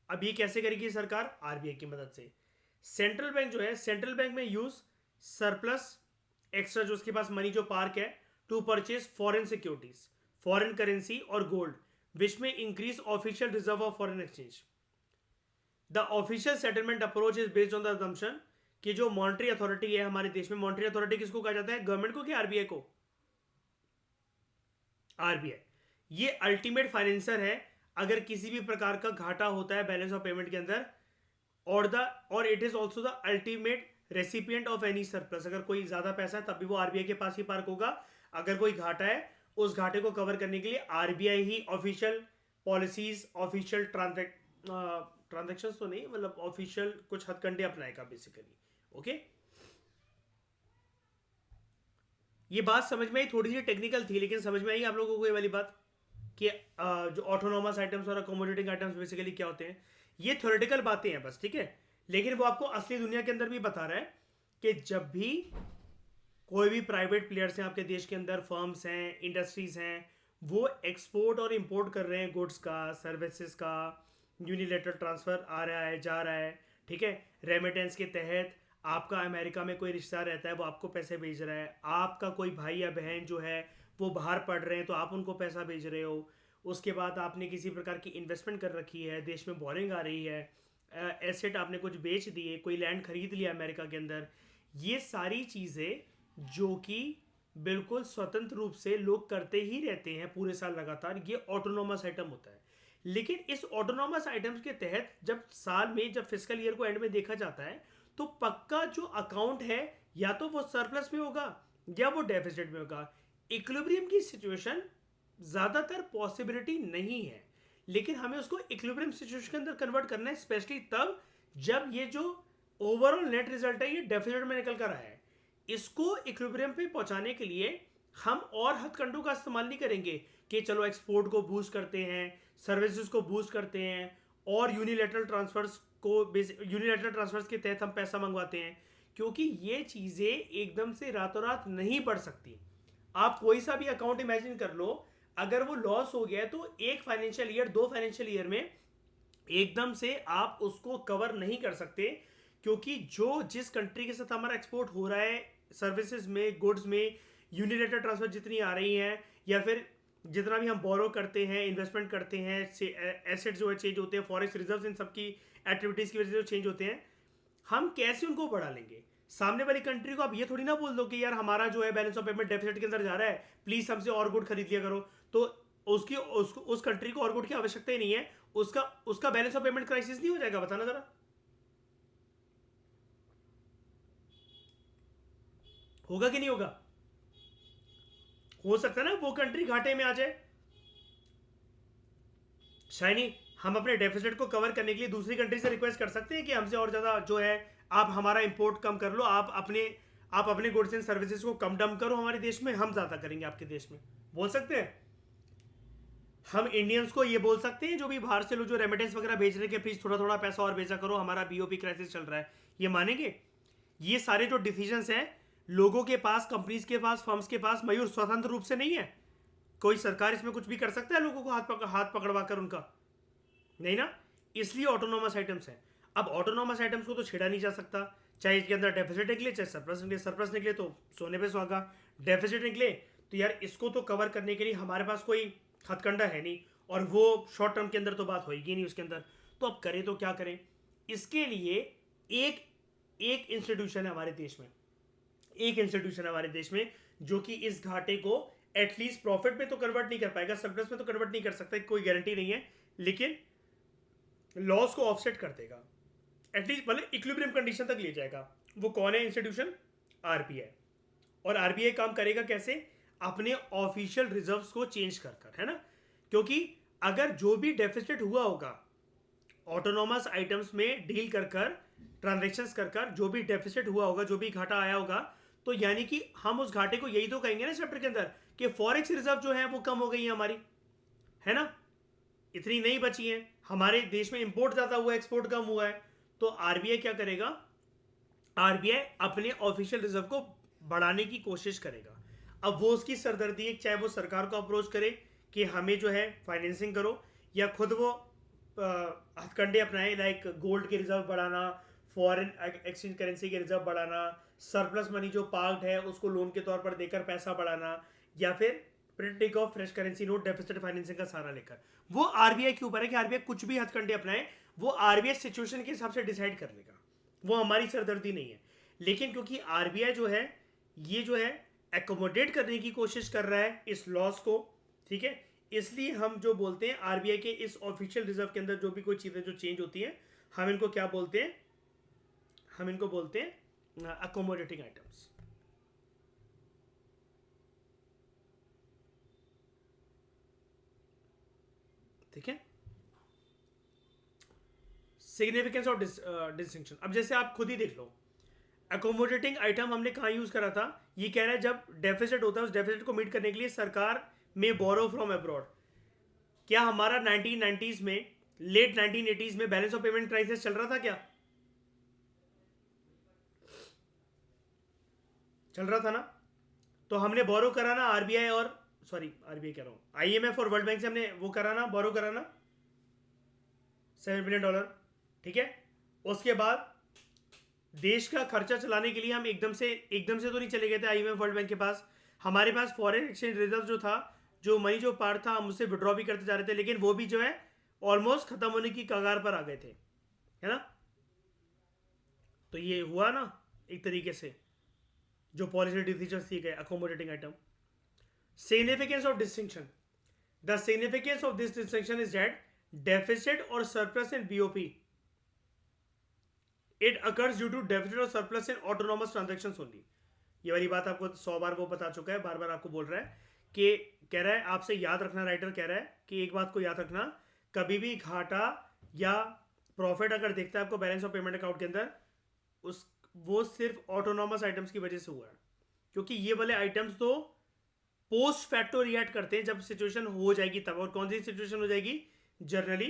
अब ये कैसे करेगी सरकार? आरबीआई की मदद से। सेंट्रल बैंक जो है, सेंट्रल बैंक में यूज सरप्लस एक्स्ट्रा जो उसके पास मनी जो पार्क है to purchase foreign securities, foreign currency और गोल्ड विच में increase official reserve of foreign exchange. The official settlement approach is based on the assumption कि जो मॉनेटरी अथॉरिटी है हमारे देश में, मॉनेटरी अथॉरिटी किसको कहा जाता है? गवर्नमेंट को कि आरबीआई को? आरबीआई ये अल्टीमेट फाइनेंसर है अगर किसी भी प्रकार का घाटा होता है बैलेंस ऑफ पेमेंट के अंदर, और it is also the ultimate recipient of any surplus. अगर कोई ज्यादा पैसा है तब भी वो आरबीआई के पास ही पार्क होगा। अगर कोई घाटा है उस घाटे को कवर करने के लिए आरबीआई ही ऑफिशियल पॉलिसीज, ऑफिशियल ट्रांजेक्शन तो नहीं, मतलब ऑफिशियल कुछ हथकंडे अपनाएगा बेसिकली। ओके, ये बात समझ में आई, थोड़ी सी टेक्निकल थी लेकिन समझ में आई आप लोगों को ये वाली बात कि जो ऑटोनोमस आइटम्स और अकोमोडेटिंग आइटम्स बेसिकली क्या होते हैं। ये थ्योरेटिकल बातें हैं बस, ठीक है, लेकिन वो आपको असली दुनिया के अंदर भी बता रहा है कि जब भी कोई भी प्राइवेट प्लेयर्स हैं आपके देश के अंदर, फर्म्स हैं, इंडस्ट्रीज हैं, वो एक्सपोर्ट और इंपोर्ट कर रहे हैं गुड्स का, सर्विसेज का, यूनिलेटरल ट्रांसफर आ रहा है जा रहा है, ठीक है, रेमिटेंस के तहत आपका अमेरिका में कोई रिश्तेदार रहता है वो आपको पैसे भेज रहा है, आपका कोई भाई या बहन जो है वो बाहर पढ़ रहे हैं तो आप उनको पैसा भेज रहे हो, उसके बाद आपने किसी प्रकार की इन्वेस्टमेंट कर रखी है, देश में बोरिंग आ रही है, एसेट आपने कुछ बेच दिए, कोई लैंड खरीद लिया अमेरिका के अंदर, ये सारी चीज़ें जो कि बिल्कुल स्वतंत्र रूप से लोग करते ही रहते हैं पूरे साल लगातार, ये ऑटोनोमस आइटम होता है। लेकिन इस ऑटोनोमस आइटम्स के तहत जब साल में, जब फिस्कल ईयर को एंड में देखा जाता है तो पक्का जो अकाउंट है या तो वो सरप्लस में होगा या वो डेफिसिट में होगा। इक्विलिब्रियम की सिचुएशन ज़्यादातर पॉसिबिलिटी नहीं है, लेकिन हमें उसको इक्विलिब्रियम सिचुएशन के अंदर कन्वर्ट करना है, स्पेशली तब जब ये जो ओवरऑल नेट रिजल्ट है ये डेफिसिट में निकल कर आया है। इसको इक्विलिब्रियम पे पहुंचाने के लिए हम और हथकंडों का इस्तेमाल नहीं करेंगे कि चलो एक्सपोर्ट को बूस्ट करते हैं, सर्विसेज को बूस्ट करते हैं और यूनिलैटरल ट्रांसफर्स के तहत हम पैसा मंगवाते हैं, क्योंकि ये चीज़ें एकदम से रातों रात नहीं बढ़ सकती। आप कोई सा भी अकाउंट इमेजिन कर लो, अगर वो लॉस हो गया है तो एक फाइनेंशियल ईयर, 2 फाइनेंशियल ईयर में एकदम से आप उसको कवर नहीं कर सकते, क्योंकि जो जिस कंट्री के साथ हमारा एक्सपोर्ट हो रहा है, सर्विसेज में, गुड्स में यूनिलेटरल ट्रांसफर जितनी आ रही हैं या फिर जितना भी हम बोरो करते हैं, इन्वेस्टमेंट करते हैं, एसेट जो है चेंज होते हैं, फॉरेक्स रिजर्व्स, इन सब की एक्टिविटीज़ की वजह से जो चेंज होते हैं, हम कैसे उनको बढ़ा लेंगे? सामने वाली कंट्री को आप ये थोड़ी ना बोल दो कि यार हमारा जो है बैलेंस ऑफ पेमेंट डेफिसिट के अंदर जा रहा है, प्लीज हमसे और गुड खरीद लिया करो। तो उस कंट्री को और गुड की आवश्यकता ही नहीं है, उसका बैलेंस ऑफ पेमेंट क्राइसिस नहीं हो जाएगा? बताना जरा, होगा कि नहीं होगा? हो सकता है ना वो कंट्री घाटे में आ जाए। शाइनी, हम अपने डेफिसिट को कवर करने के लिए दूसरी कंट्री से रिक्वेस्ट कर सकते हैं कि हमसे और ज़्यादा जो है आप हमारा इंपोर्ट कम कर लो, आप अपने गुड्स एंड सर्विसेज को कम डम करो हमारे देश में, हम ज़्यादा करेंगे आपके देश में। बोल सकते हैं हम इंडियंस को, ये बोल सकते हैं जो भी बाहर से लोग जो रेमिटेंस वगैरह भेज रहे हैं कि प्लीज़ थोड़ा थोड़ा पैसा और भेजा करो, हमारा बीओपी क्राइसिस चल रहा है, ये मानेंगे? ये सारे जो डिसीजंस हैं लोगों के पास, कंपनीज के पास, फर्म्स के पास, मयूर स्वतंत्र रूप से नहीं है। कोई सरकार इसमें कुछ भी कर सकता है लोगों को हाथ पकड़वा कर उनका? नहीं ना, इसलिए ऑटोनोमस आइटम्स हैं। अब ऑटोनोमस आइटम्स को तो छेड़ा नहीं जा सकता, चाहे इसके अंदर डेफिसिट निकले चाहे सरप्लस निकले। सरप्लस निकले तो सोने पे सुहागा, डेफिसिट निकले तो यार इसको तो कवर करने के लिए हमारे पास कोई हथकंडा है नहीं, और वो शॉर्ट टर्म के अंदर तो बात होगी नहीं उसके अंदर। तो अब करें तो क्या करें? इसके लिए एक इंस्टीट्यूशन है हमारे देश में, एक इंस्टीट्यूशन है हमारे देश में जो कि इस घाटे को एटलीस्ट प्रॉफिट में तो कन्वर्ट नहीं कर पाएगा, सरप्लस में तो कन्वर्ट नहीं कर सकता, कोई गारंटी नहीं है, लेकिन लॉस को ऑफसेट कर देगा, एटलीस्ट मतलब इक्विलिब्रियम कंडीशन तक ले जाएगा। वो कौन है इंस्टीट्यूशन? आरबीआई। और आरबीआई काम करेगा कैसे? अपने ऑफिशियल रिजर्व्स को चेंज कर कर, है ना, क्योंकि अगर जो भी डेफिसिट हुआ होगा ऑटोनोमस आइटम्स में डील कर कर, ट्रांजेक्शन्स कर कर, जो भी डेफिसिट हुआ होगा, जो भी घाटा आया होगा, तो यानी कि हम उस घाटे को यही तो कहेंगे ना चैप्टर के अंदर कि फॉरेक्स रिजर्व जो है वो कम हो गई है हमारी, है ना, इतनी नहीं बची है, हमारे देश में इंपोर्ट ज्यादा हुआ है, एक्सपोर्ट कम हुआ है। तो आरबीआई क्या करेगा, आरबीआई अपने ऑफिशियल रिजर्व को बढ़ाने की कोशिश करेगा। अब वो उसकी सरदर्दी है, चाहे वो सरकार को अप्रोच करे कि हमें जो है फाइनेंसिंग करो, या खुद वो हथकंडे अपनाए, लाइक गोल्ड के रिजर्व बढ़ाना, फॉरेन एक्सचेंज करेंसी के रिजर्व बढ़ाना, सरप्लस मनी जो पार्क्ड है उसको लोन के तौर पर देकर पैसा बढ़ाना, या फिर printing of fresh currency note, deficit financing का सहारा लेकर। वो आरबीआई के ऊपर है कि आरबीआई कुछ भी हथकंडे अपनाए, वो आरबीआई सिचुएशन के हिसाब से डिसाइड कर लेगा, वो हमारी सरदर्दी नहीं है। लेकिन क्योंकि आरबीआई जो है ये जो है एकोमोडेट करने की कोशिश कर रहा है इस लॉस को, ठीक है, इसलिए हम जो बोलते हैं आरबीआई के इस ऑफिशियल रिजर्व के अंदर जो भी कोई चीज़ें जो चेंज होती हैं, हम इनको क्या बोलते हैं, हम इनको बोलते हैं अकोमोडेटिंग आइटम्स। ठीक है, सिग्निफिकेंस ऑफ डिस्टिंक्शन। अब जैसे आप खुद ही देख लो, अकोमोडेटिंग आइटम हमने कहाँ यूज करा था, ये कह रहा है जब डेफिसिट होता है उस डेफिसिट को मीट करने के लिए सरकार में बोरो फ्रॉम अब्रॉड। क्या हमारा 1990s में, लेट 1980s में बैलेंस ऑफ पेमेंट क्राइसिस चल रहा था क्या, चल रहा था ना, तो हमने बोरो कराना आरबीआई और, सॉरी आरबीआई कह रहा हूँ, आईएमएफ और वर्ल्ड बैंक से हमने वो कराना, बोरो कराना $7 बिलियन, ठीक है। उसके बाद देश का खर्चा चलाने के लिए हम एकदम से तो नहीं चले गए थे आईएमएफ वर्ल्ड बैंक के पास, हमारे पास फॉरेन एक्सचेंज रिजर्व जो था, जो मनी जो पार्ट था, हम उससे विड्रॉ भी करते जा रहे थे, लेकिन वो भी जो है ऑलमोस्ट खत्म होने की कगार पर आ गए थे, है ना। तो ये हुआ ना एक तरीके से जो पॉलिसी डिसीजन लिए गए accommodating item. Significance of distinction, the significance of this distinction is that deficit और surplus in BOP, it occurs due to deficit और surplus in autonomous transactions only. ये वाली बात आपको 100 बार वो बता चुका है, बार बार आपको बोल रहा है कि कह रहा है आपसे याद रखना, राइटर कह रहा है कि एक बात को याद रखना, कभी भी घाटा या प्रॉफिट अगर देखता है आपको बैलेंस ऑफ पेमेंट अकाउंट के अंदर, उस वो सिर्फ ऑटोनोमस आइटम्स की वजह से हुआ है, क्योंकि ये वाले आइटम्स तो पोस्ट फैक्टो रिएक्ट करते हैं जब सिचुएशन हो जाएगी तब। और कौन सी सिचुएशन हो जाएगी, जनरली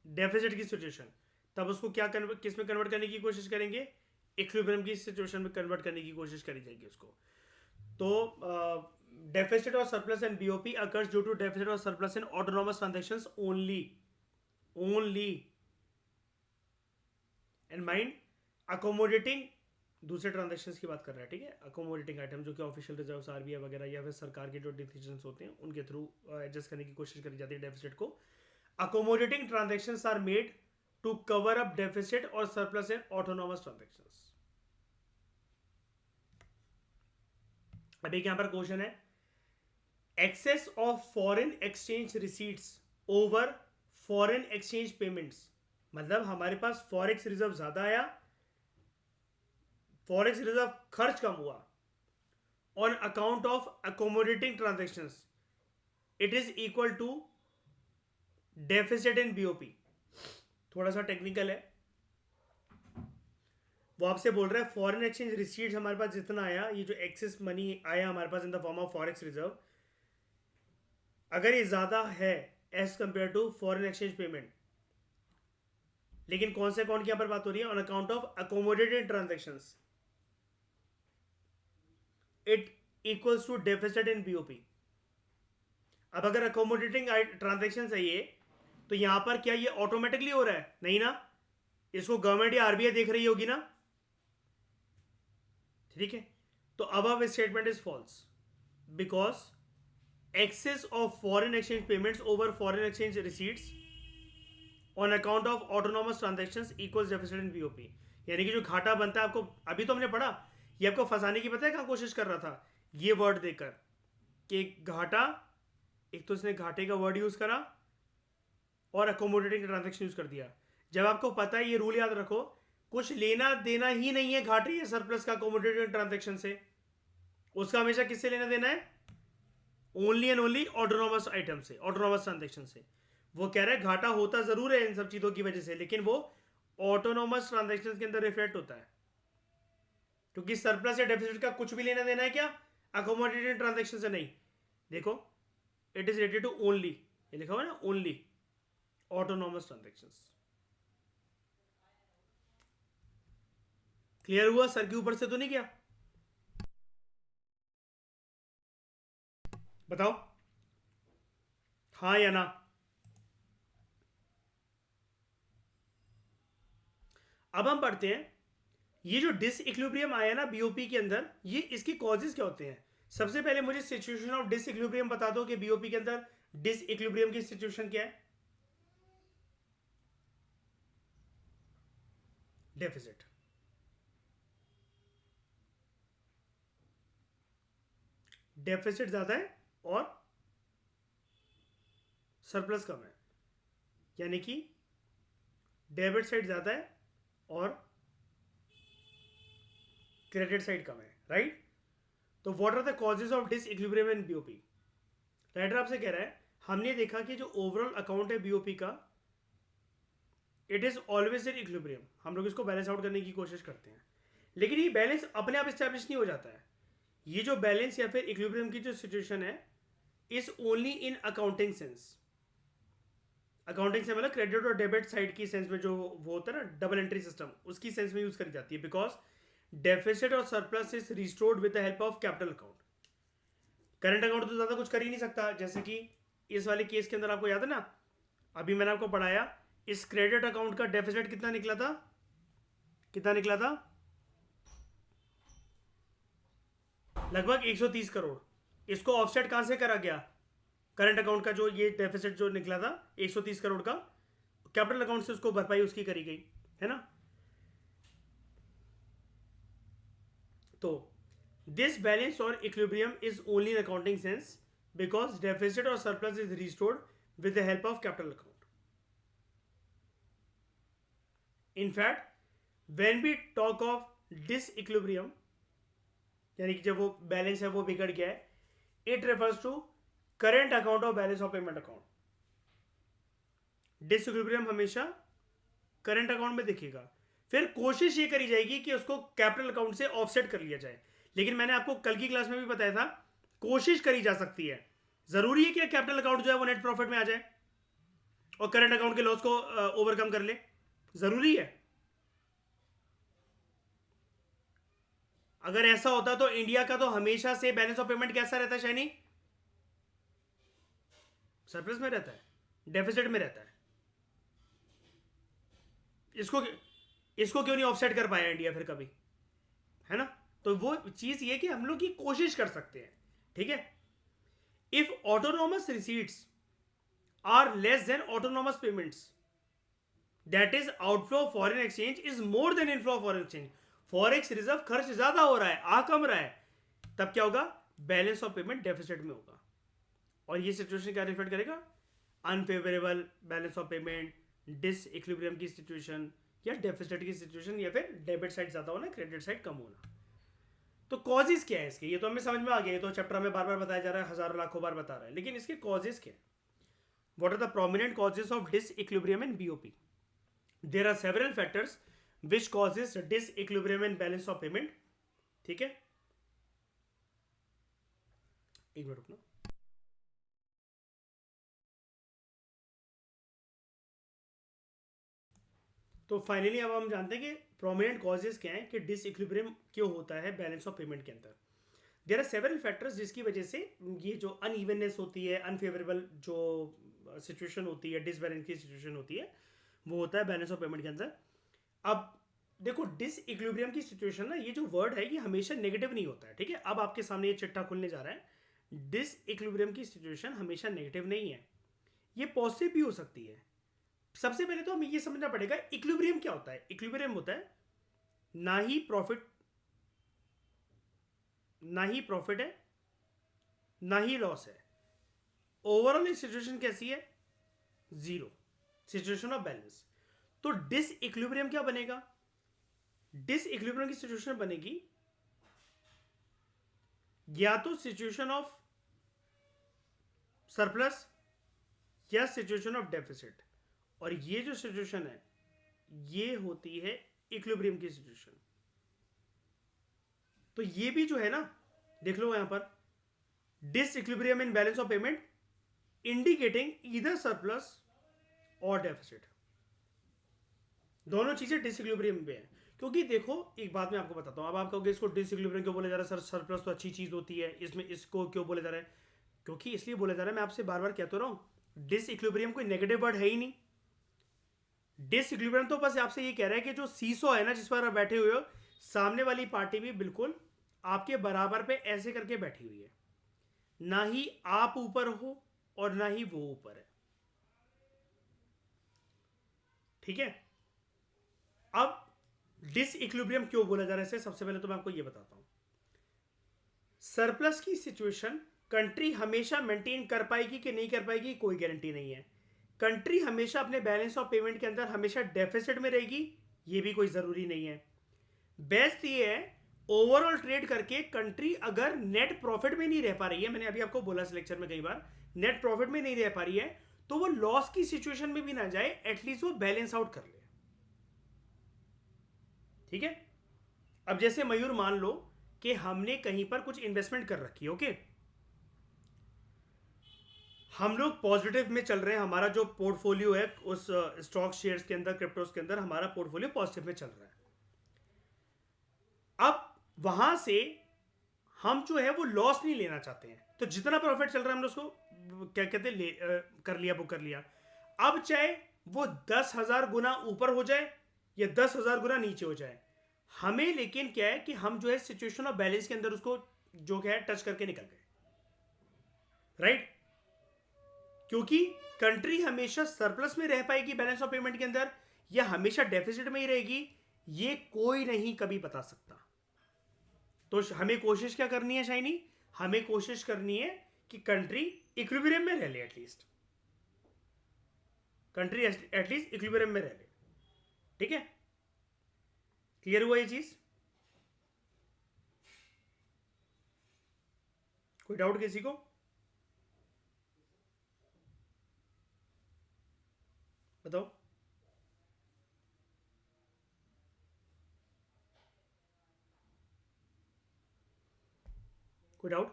डेफिसिट की सिचुएशन, तब उसको क्या किस में कन्वर्ट करने की कोशिश करेंगे, इक्विलिब्रियम की सिचुएशन में कन्वर्ट करने की कोशिश करी जाएगी उसको। तो डेफिसिट और surplus in BOP occurs due to deficit और surplus in autonomous transactions only and mind accommodating दूसरे ट्रांजेक्शन्स की बात कर रहा है, ठीक है, अकोमोडेटिंग आइटम जो कि ऑफिशियल रिजर्व्स आरबीआई वगैरह या फिर सरकार के जो डिसीजंस होते हैं उनके थ्रू एडजस्ट करने की कोशिश करी जाती है डेफिसिट को। Accommodating transactions are made to cover up deficit और सरप्लस इन ऑटोनोमस ट्रांजेक्शंस। अब एक यहां पर क्वेश्चन है, excess of foreign exchange receipts over foreign exchange payments, मतलब हमारे पास फॉरेक्स रिजर्व ज्यादा आया, फॉरेक्स रिजर्व खर्च कम हुआ, on account of accommodating transactions, it is equal to deficit in BOP. थोड़ा सा टेक्निकल है, वो आपसे बोल रहा है फॉरेन एक्सचेंज रिसीट्स हमारे पास जितना आया, ये जो एक्सेस मनी आया हमारे पास in the form of forex reserve, अगर ये ज्यादा है as compare to foreign exchange payment, लेकिन कौन से अकाउंट की यहां पर बात हो रही है, on account of accommodated transactions, it equals to deficit in BOP. अब अगर अकोमोडेटिंग ट्रांजेक्शन है ये, तो यहां पर क्या ये ऑटोमेटिकली हो रहा है, नहीं ना, इसको गवर्नमेंट या आरबीआई देख रही होगी ना, ठीक है। तो अब statement is false because excess of foreign exchange payments over foreign exchange receipts on account of autonomous transactions equals deficit in BOP. यानी कि जो घाटा बनता है आपको, अभी तो हमने पढ़ा, ये आपको फंसाने की पता है कहां कोशिश कर रहा था, ये वर्ड देकर कि घाटा, एक तो इसने घाटे का वर्ड यूज करा और अकोमोडेटिंग ट्रांजेक्शन यूज कर दिया। जब आपको पता है, ये रूल याद रखो, कुछ लेना देना ही नहीं है घाटे या सरप्लस का अकोमोडेटिंग ट्रांजेक्शन से, उसका हमेशा किससे लेना देना है? Only and only autonomous item से, ऑटोनॉमस ट्रांजेक्शन से। वो कह रहा है घाटा होता जरूर है इन सब चीजों की वजह से, लेकिन वो ऑटोनॉमस ट्रांजेक्शन के अंदर रिफ्लेक्ट होता है, क्योंकि सरप्लस या डेफिसिट का कुछ भी लेना देना है क्या? अकोमोडेटेड ट्रांजेक्शन से नहीं। देखो, it is related to only, ये लिखा हुआ है ना, ओनली ऑटोनॉमस ट्रांजेक्शन। क्लियर हुआ? सर के ऊपर से तो नहीं गया? बताओ हाँ या ना। अब हम पढ़ते हैं, ये जो डिसइक्विलिब्रियम आया ना बीओपी के अंदर, ये इसकी कॉजेज क्या होते हैं? सबसे पहले मुझे सिचुएशन ऑफ डिसइक्विलिब्रियम बता दो कि बीओपी के अंदर डिसइक्विलिब्रियम की सिचुएशन क्या है? डेफिसिट। डेफिसिट ज्यादा है और सरप्लस कम है, यानी कि डेबिट साइड ज्यादा है और क्रेडिट साइड कम है, राइट? तो what are the causes of disequilibrium in BOP? Writer आपसे कह रहा है, हमने देखा कि जो ओवरऑल अकाउंट है बीओपी का, it is always in equilibrium. हम लोग इसको बैलेंस आउट करने की कोशिश करते हैं, लेकिन ये बैलेंस अपने आप स्टैब्लिश नहीं हो जाता है। ये जो बैलेंस या फिर इक्विलिब्रियम की जो सिचुएशन है, is only in accounting sense. Accounting से मतलब क्रेडिट और डेबिट साइड की सेंस में, जो वो होता है ना डबल एंट्री सिस्टम, उसकी सेंस में यूज करी जाती है, बिकॉज डेफिसिट और surplus is restored with the help of capital account. Current account तो ज्यादा कुछ कर ही नहीं सकता, जैसे कि इस वाले केस के अंदर आपको याद है ना, अभी मैंने आपको पढ़ाया, इस क्रेडिट अकाउंट का डेफिसिट कितना निकला था? कितना निकला था? लगभग 130 करोड़। इसको ऑफसेट कहां से करा गया? करंट अकाउंट का जो ये डेफिसिट जो निकला था 130 करोड़ का, कैपिटल अकाउंट से उसको भरपाई उसकी करी गई, है ना? तो दिस बैलेंस और equilibrium is only in accounting sense, because deficit और surplus is restored with the help of capital account. In fact when we talk of disequilibrium, यानी कि जब वो बैलेंस है वो बिगड़ गया है, it refers to current account और balance of payment account. Disequilibrium हमेशा करंट अकाउंट में दिखेगा, फिर कोशिश ये करी जाएगी कि उसको कैपिटल अकाउंट से ऑफसेट कर लिया जाए। लेकिन मैंने आपको कल की क्लास में भी बताया था, कोशिश करी जा सकती है। जरूरी है कि कैपिटल अकाउंट जो है वो नेट प्रॉफिट में आ जाए और करंट अकाउंट के लॉस को ओवरकम कर ले, जरूरी है। अगर ऐसा होता तो इंडिया का तो हमेशा से बैलेंस ऑफ पेमेंट कैसा रहता है शैनी? सरप्लस में रहता है, डेफिसिट में रहता है। इसको इसको क्यों नहीं ऑफसेट कर पाया इंडिया फिर कभी, है ना? तो वो चीज ये कि हम लोग की कोशिश कर सकते हैं, ठीक है? If autonomous receipts are less than autonomous payments, that is outflow foreign exchange is more than inflow foreign exchange. Forex reserve खर्च ज्यादा हो रहा है, आ कम रहा है, तब क्या होगा? बैलेंस ऑफ पेमेंट डेफिसिट में होगा। और ये सिचुएशन क्या रिफ्लेक्ट करेगा? Unfavourable balance of payment, disequilibrium की सिचुएशन, या डेफिसिट की सिचुएशन, या फिर डेबिट साइड ज्यादा होना, क्रेडिट साइड कम होना। तो कॉजेज क्या है इसके? ये तो हमें समझ में आ गया, ये तो चैप्टर में बार बार बताया जा रहा है, हजारों लाखों बार बता रहा है, लेकिन इसके कॉजेज क्या है? What are the prominent causes of disequilibrium in BOP? There are several factors which causes disequilibrium in balance of payment. ठीक है, एक मिनट रुकना। तो फाइनली अब हम जानते हैं कि प्रोमिनेंट कॉजेज क्या हैं कि डिसइक्विलिब्रियम क्यों होता है बैलेंस ऑफ पेमेंट के अंदर। देयर आर सेवरल फैक्टर्स जिसकी वजह से ये जो अनइवननेस होती है, अनफेवरेबल जो सिचुएशन होती है, डिसबैलेंस की सिचुएशन होती है, वो होता है बैलेंस ऑफ पेमेंट के अंदर। अब देखो, डिसइक्विलिब्रियम की सिचुएशन ना, ये जो वर्ड है ये हमेशा नेगेटिव नहीं होता है, ठीक है? अब आपके सामने ये चिट्ठा खुलने जा रहा है। डिसइक्विलिब्रियम की सिचुएशन हमेशा नेगेटिव नहीं है, ये पॉजिटिव भी हो सकती है। सबसे पहले तो हमें ये समझना पड़ेगा इक्विलिब्रियम क्या होता है। इक्विलिब्रियम होता है ना ही प्रॉफिट है ना ही लॉस है, ओवरऑल सिचुएशन कैसी है? Zero, situation of balance. तो डिसइक्विलिब्रियम क्या बनेगा? डिसइक्विलिब्रियम की सिचुएशन बनेगी या तो सिचुएशन ऑफ सरप्लस या सिचुएशन ऑफ डेफिसिट, और ये जो सिचुएशन है ये होती है इक्विलिब्रियम की सिचुएशन। तो ये भी जो है ना, देख लो यहां पर disequilibrium in balance of payment indicating either surplus और डेफिसिट, दोनों चीजें डिसइक्विलिब्रियम पे हैं। क्योंकि देखो एक बात मैं आपको बताता हूं, अब आप कहोगे इसको डिसइक्विलिब्रियम क्यों बोला जा रहा है सर, सरप्लस तो अच्छी चीज होती है, इसमें इसको क्यों बोला जा रहा है? क्योंकि इसलिए बोला जा रहा है, मैं आपसे बार बार कहता रहा हूं, डिसइक्विलिब्रियम कोई नेगेटिव वर्ड है ही नहीं। डिसइक्विलिब्रियम तो बस आपसे ये कह रहा है कि जो सीसो है ना जिस पर आप बैठे हुए हो, सामने वाली पार्टी भी बिल्कुल आपके बराबर पे ऐसे करके बैठी हुई है, ना ही आप ऊपर हो और ना ही वो ऊपर है। ठीक है, अब डिसइक्विलिब्रियम क्यों बोला जा रहा है इसे, सबसे पहले तो मैं आपको ये बताता हूं। सरप्लस की सिचुएशन कंट्री हमेशा मेंटेन कर पाएगी कि नहीं कर पाएगी कोई गारंटी नहीं है। कंट्री हमेशा अपने बैलेंस ऑफ पेमेंट के अंदर हमेशा डेफिसिट में रहेगी, ये भी कोई जरूरी नहीं है। बेस्ट ये है, ओवरऑल ट्रेड करके कंट्री अगर नेट प्रॉफिट में नहीं रह पा रही है, मैंने अभी आपको बोला इस लेक्चर में कई बार, नेट प्रॉफिट में नहीं रह पा रही है, तो वो लॉस की सिचुएशन में भी ना जाए, एटलीस्ट वो बैलेंस आउट कर ले। ठीक है, अब जैसे मयूर मान लो कि हमने कहीं पर कुछ इन्वेस्टमेंट कर रखी है, ओके, हम लोग पॉजिटिव में चल रहे हैं, हमारा जो पोर्टफोलियो है उस स्टॉक शेयर्स के अंदर, क्रिप्टोस के अंदर हमारा पोर्टफोलियो पॉजिटिव में चल रहा है। अब वहां से हम जो है वो लॉस नहीं लेना चाहते हैं, तो जितना प्रॉफिट चल रहा है हमने उसको क्या कहते हैं कर लिया, बुक कर लिया। अब चाहे वो 10,000 गुना ऊपर हो जाए या 10,000 गुना नीचे हो जाए, हमें लेकिन क्या है कि हम जो है सिचुएशन ऑफ बैलेंस के अंदर उसको जो है टच करके निकल गए, राइट? क्योंकि कंट्री हमेशा सरप्लस में रह पाएगी बैलेंस ऑफ पेमेंट के अंदर या हमेशा डेफिसिट में ही रहेगी, ये कोई नहीं कभी बता सकता। तो हमें कोशिश क्या करनी है शाइनी, हमें कोशिश करनी है कि कंट्री इक्विलिब्रियम में रह ले, एटलीस्ट कंट्री एटलीस्ट इक्विलिब्रियम में रह ले। ठीक है, क्लियर हुआ ये चीज? कोई डाउट किसी को? बताओ। कोई डाउट?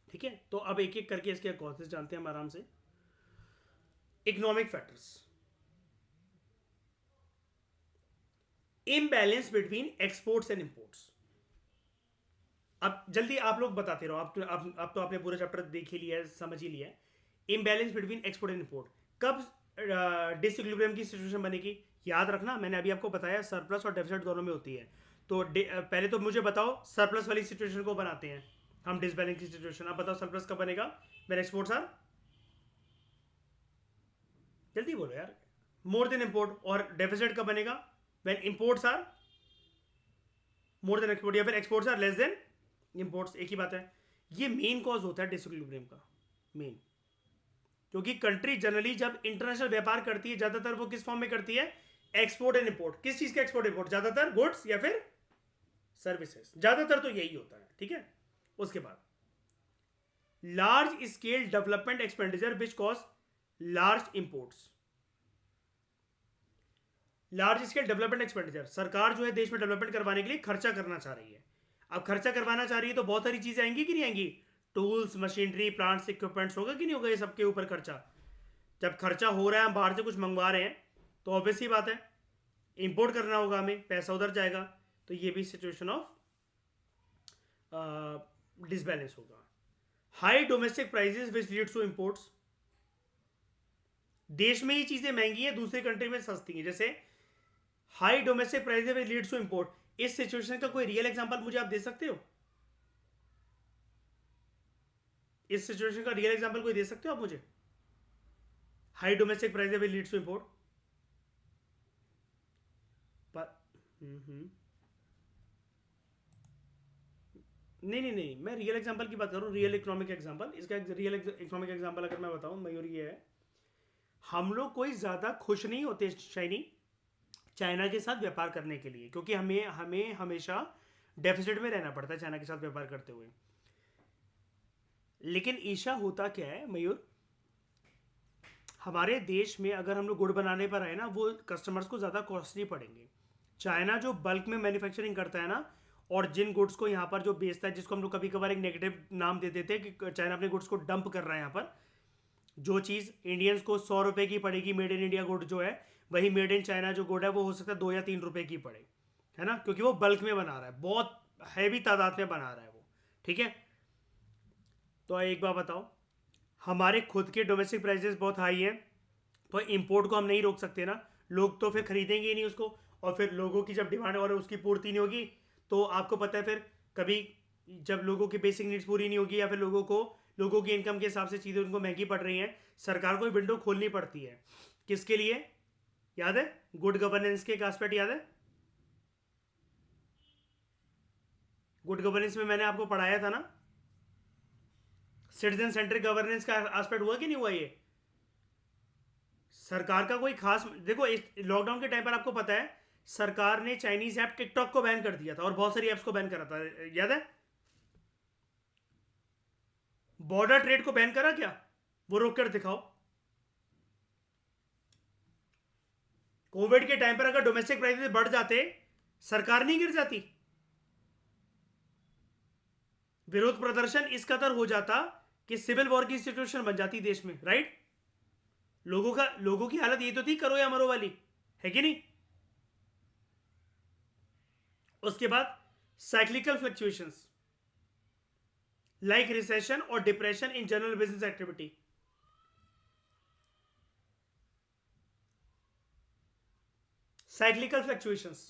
ठीक है, तो अब एक एक करके इसके कॉजेस जानते हैं हम आराम से। Economic factors, imbalance between exports and imports. अब जल्दी आप लोग बताते रहो, आप तो आपने पूरा चैप्टर देख ही लिया है, समझ ही लिया है। Imbalance between export and import कब डिसइक्विलिब्रियम की सिचुएशन बनेगी? याद रखना, मैंने अभी आपको बताया सरप्लस और डेफिसिट दोनों में होती है। तो पहले तो मुझे बताओ सरप्लस वाली सिचुएशन को बनाते हैं हम, डिसबैलेंस की सिचुएशन। अब बताओ सरप्लस कब बनेगा? व्हेन एक्सपोर्ट्स आर, जल्दी बोलो यार, मोर देन इंपोर्ट। और डेफिसिट कब बनेगा? When imports are more than export, या फिर exports are less than imports, एक ही बात है। ये मेन कॉज होता है डिसइक्विलिब्रियम का, मेन। क्योंकि कंट्री जनरली जब इंटरनेशनल व्यापार करती है, ज्यादातर वो किस फॉर्म में करती है? Export and import. किस चीज का एक्सपोर्ट इंपोर्ट? ज्यादातर गुड्स या फिर सर्विसेज, ज्यादातर तो यही होता है। ठीक है, उसके बाद large scale development expenditure which cause large imports. Large scale development expenditure, सरकार जो है देश में डेवलपमेंट करवाने के लिए खर्चा करना चाह रही है। अब खर्चा करवाना चाह रही है तो बहुत सारी चीजें आएंगी कि नहीं आएंगी? टूल्स, मशीनरी, प्लांट्स, इक्विपमेंट्स, होगा कि नहीं होगा ये सबके ऊपर खर्चा? जब खर्चा हो रहा है, हम बाहर से कुछ मंगवा रहे हैं, तो ऑब्वियस ही बात है इंपोर्ट करना होगा हमें, पैसा उधर जाएगा। तो ये भी सिचुएशन ऑफ डिसबैलेंस होगा। High domestic prices which leads to imports, देश में ही चीजें महंगी हैं, दूसरी कंट्री में सस्ती हैं। जैसे high domestic prices which leads to import, इस सिचुएशन का कोई रियल एग्जांपल मुझे आप दे सकते हो? इस सिचुएशन का रियल एग्जांपल कोई दे सकते हो आप मुझे? High domestic prices which leads to import. नहीं नहीं नहीं, मैं रियल एग्जांपल की बात कर रहा हूँ, रियल इकोनॉमिक एग्जांपल। इसका रियल इकोनॉमिक एग्जांपल अगर मैं बताऊं मयूर, ये है, हम लोग कोई ज्यादा खुश नहीं होते शाइनी चाइना के साथ व्यापार करने के लिए, क्योंकि हमें हमें हमेशा डेफिसिट में रहना पड़ता है चाइना के साथ व्यापार करते हुए। लेकिन ईशा होता क्या है मयूर, हमारे देश में अगर हम लोग गुड़ बनाने पर आए ना, वो कस्टमर्स को ज़्यादा कॉस्टली पड़ेंगे। चाइना जो बल्क में मैन्युफैक्चरिंग करता है ना, और जिन गुड्स को यहाँ पर जो बेचता है, जिसको हम लोग कभी कभार एक नेगेटिव नाम दे देते हैं कि चाइना अपने गुड्स को डंप कर रहा है यहाँ पर, जो चीज़ इंडियंस को 100 रुपये की पड़ेगी मेड इन इंडिया गुड जो है, वही मेड इन चाइना जो गुड है वो हो सकता है 2 या 3 रुपये की पड़े, है ना, क्योंकि वो बल्क में बना रहा है, बहुत हैवी तादाद में बना रहा है वो। ठीक है, तो एक बार बताओ, हमारे खुद के डोमेस्टिक प्राइसेस बहुत हाई हैं, तो इंपोर्ट को हम नहीं रोक सकते ना, लोग तो फिर खरीदेंगे ही नहीं उसको, और फिर लोगों की जब डिमांड और उसकी पूर्ति नहीं होगी, तो आपको पता है फिर कभी जब लोगों की बेसिक नीड्स पूरी नहीं होगी, या फिर लोगों की इनकम के हिसाब से चीज़ें उनको महंगी पड़ रही हैं, सरकार को विंडो खोलनी पड़ती है। किसके लिए? याद है गुड गवर्नेंस के एक एस्पेक्ट याद है? गुड गवर्नेंस में मैंने आपको पढ़ाया था ना, सिटीजन सेंट्रिक गवर्नेंस का एस्पेक्ट हुआ कि नहीं हुआ? ये सरकार का कोई खास, देखो लॉकडाउन के टाइम पर आपको पता है सरकार ने चाइनीज ऐप टिकटॉक को बैन कर दिया था और बहुत सारी ऐप्स को बैन करा था, याद है? बॉर्डर ट्रेड को बैन करा क्या? वो रोक कर दिखाओ। कोविड के टाइम पर अगर डोमेस्टिक प्राइसेस बढ़ जाते, सरकार नहीं गिर जाती? विरोध प्रदर्शन इस कदर हो जाता कि सिविल वॉर की सिचुएशन बन जाती देश में, राइट? लोगों की हालत ये तो थी करो या मरो वाली, है कि नहीं? उसके बाद साइक्लिकल फ्लक्चुएशंस लाइक रिसेशन और depression in general business activity. Cyclical fluctuations,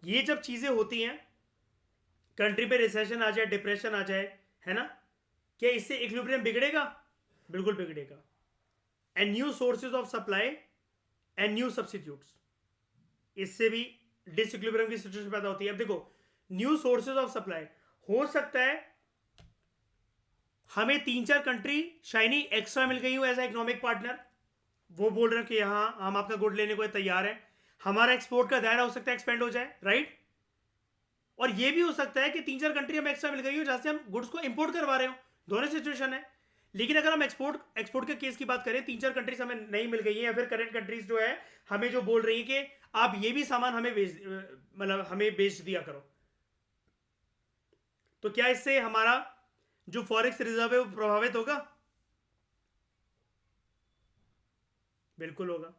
ये जब चीजें होती हैं, कंट्री पे रिसेशन आ जाए, डिप्रेशन आ जाए, है ना, क्या इससे इक्विलिब्रियम बिगड़ेगा? बिल्कुल बिगड़ेगा। And new sources of supply and new substitutes, इससे भी डिसइक्विलिब्रियम की सिचुएशन पैदा होती है। अब देखो, न्यू सोर्सेज ऑफ सप्लाई, हो सकता है हमें 3-4 कंट्री शाइनी एक्स्ट्रा मिल गई हो एज ए इकोनॉमिक पार्टनर, वो बोल रहे हैं कि हाँ हम आपका गुड लेने को तैयार है, हमारा एक्सपोर्ट का दायरा हो सकता है एक्सपेंड हो जाए, राइट? और ये भी हो सकता है कि 3-4 कंट्री हमें एक्स्ट्रा मिल गई हो जहां से हम गुड्स को इंपोर्ट करवा रहे हो, दोनों सिचुएशन है। लेकिन अगर हम एक्सपोर्ट के केस की बात करें, 3-4 कंट्रीज हमें नहीं मिल गई है, या फिर करंट कंट्रीज जो है हमें जो बोल रही है कि आप ये भी सामान हमें बेच दिया करो, तो क्या इससे हमारा जो फॉरेक्स रिजर्व है वो प्रभावित होगा? बिल्कुल होगा।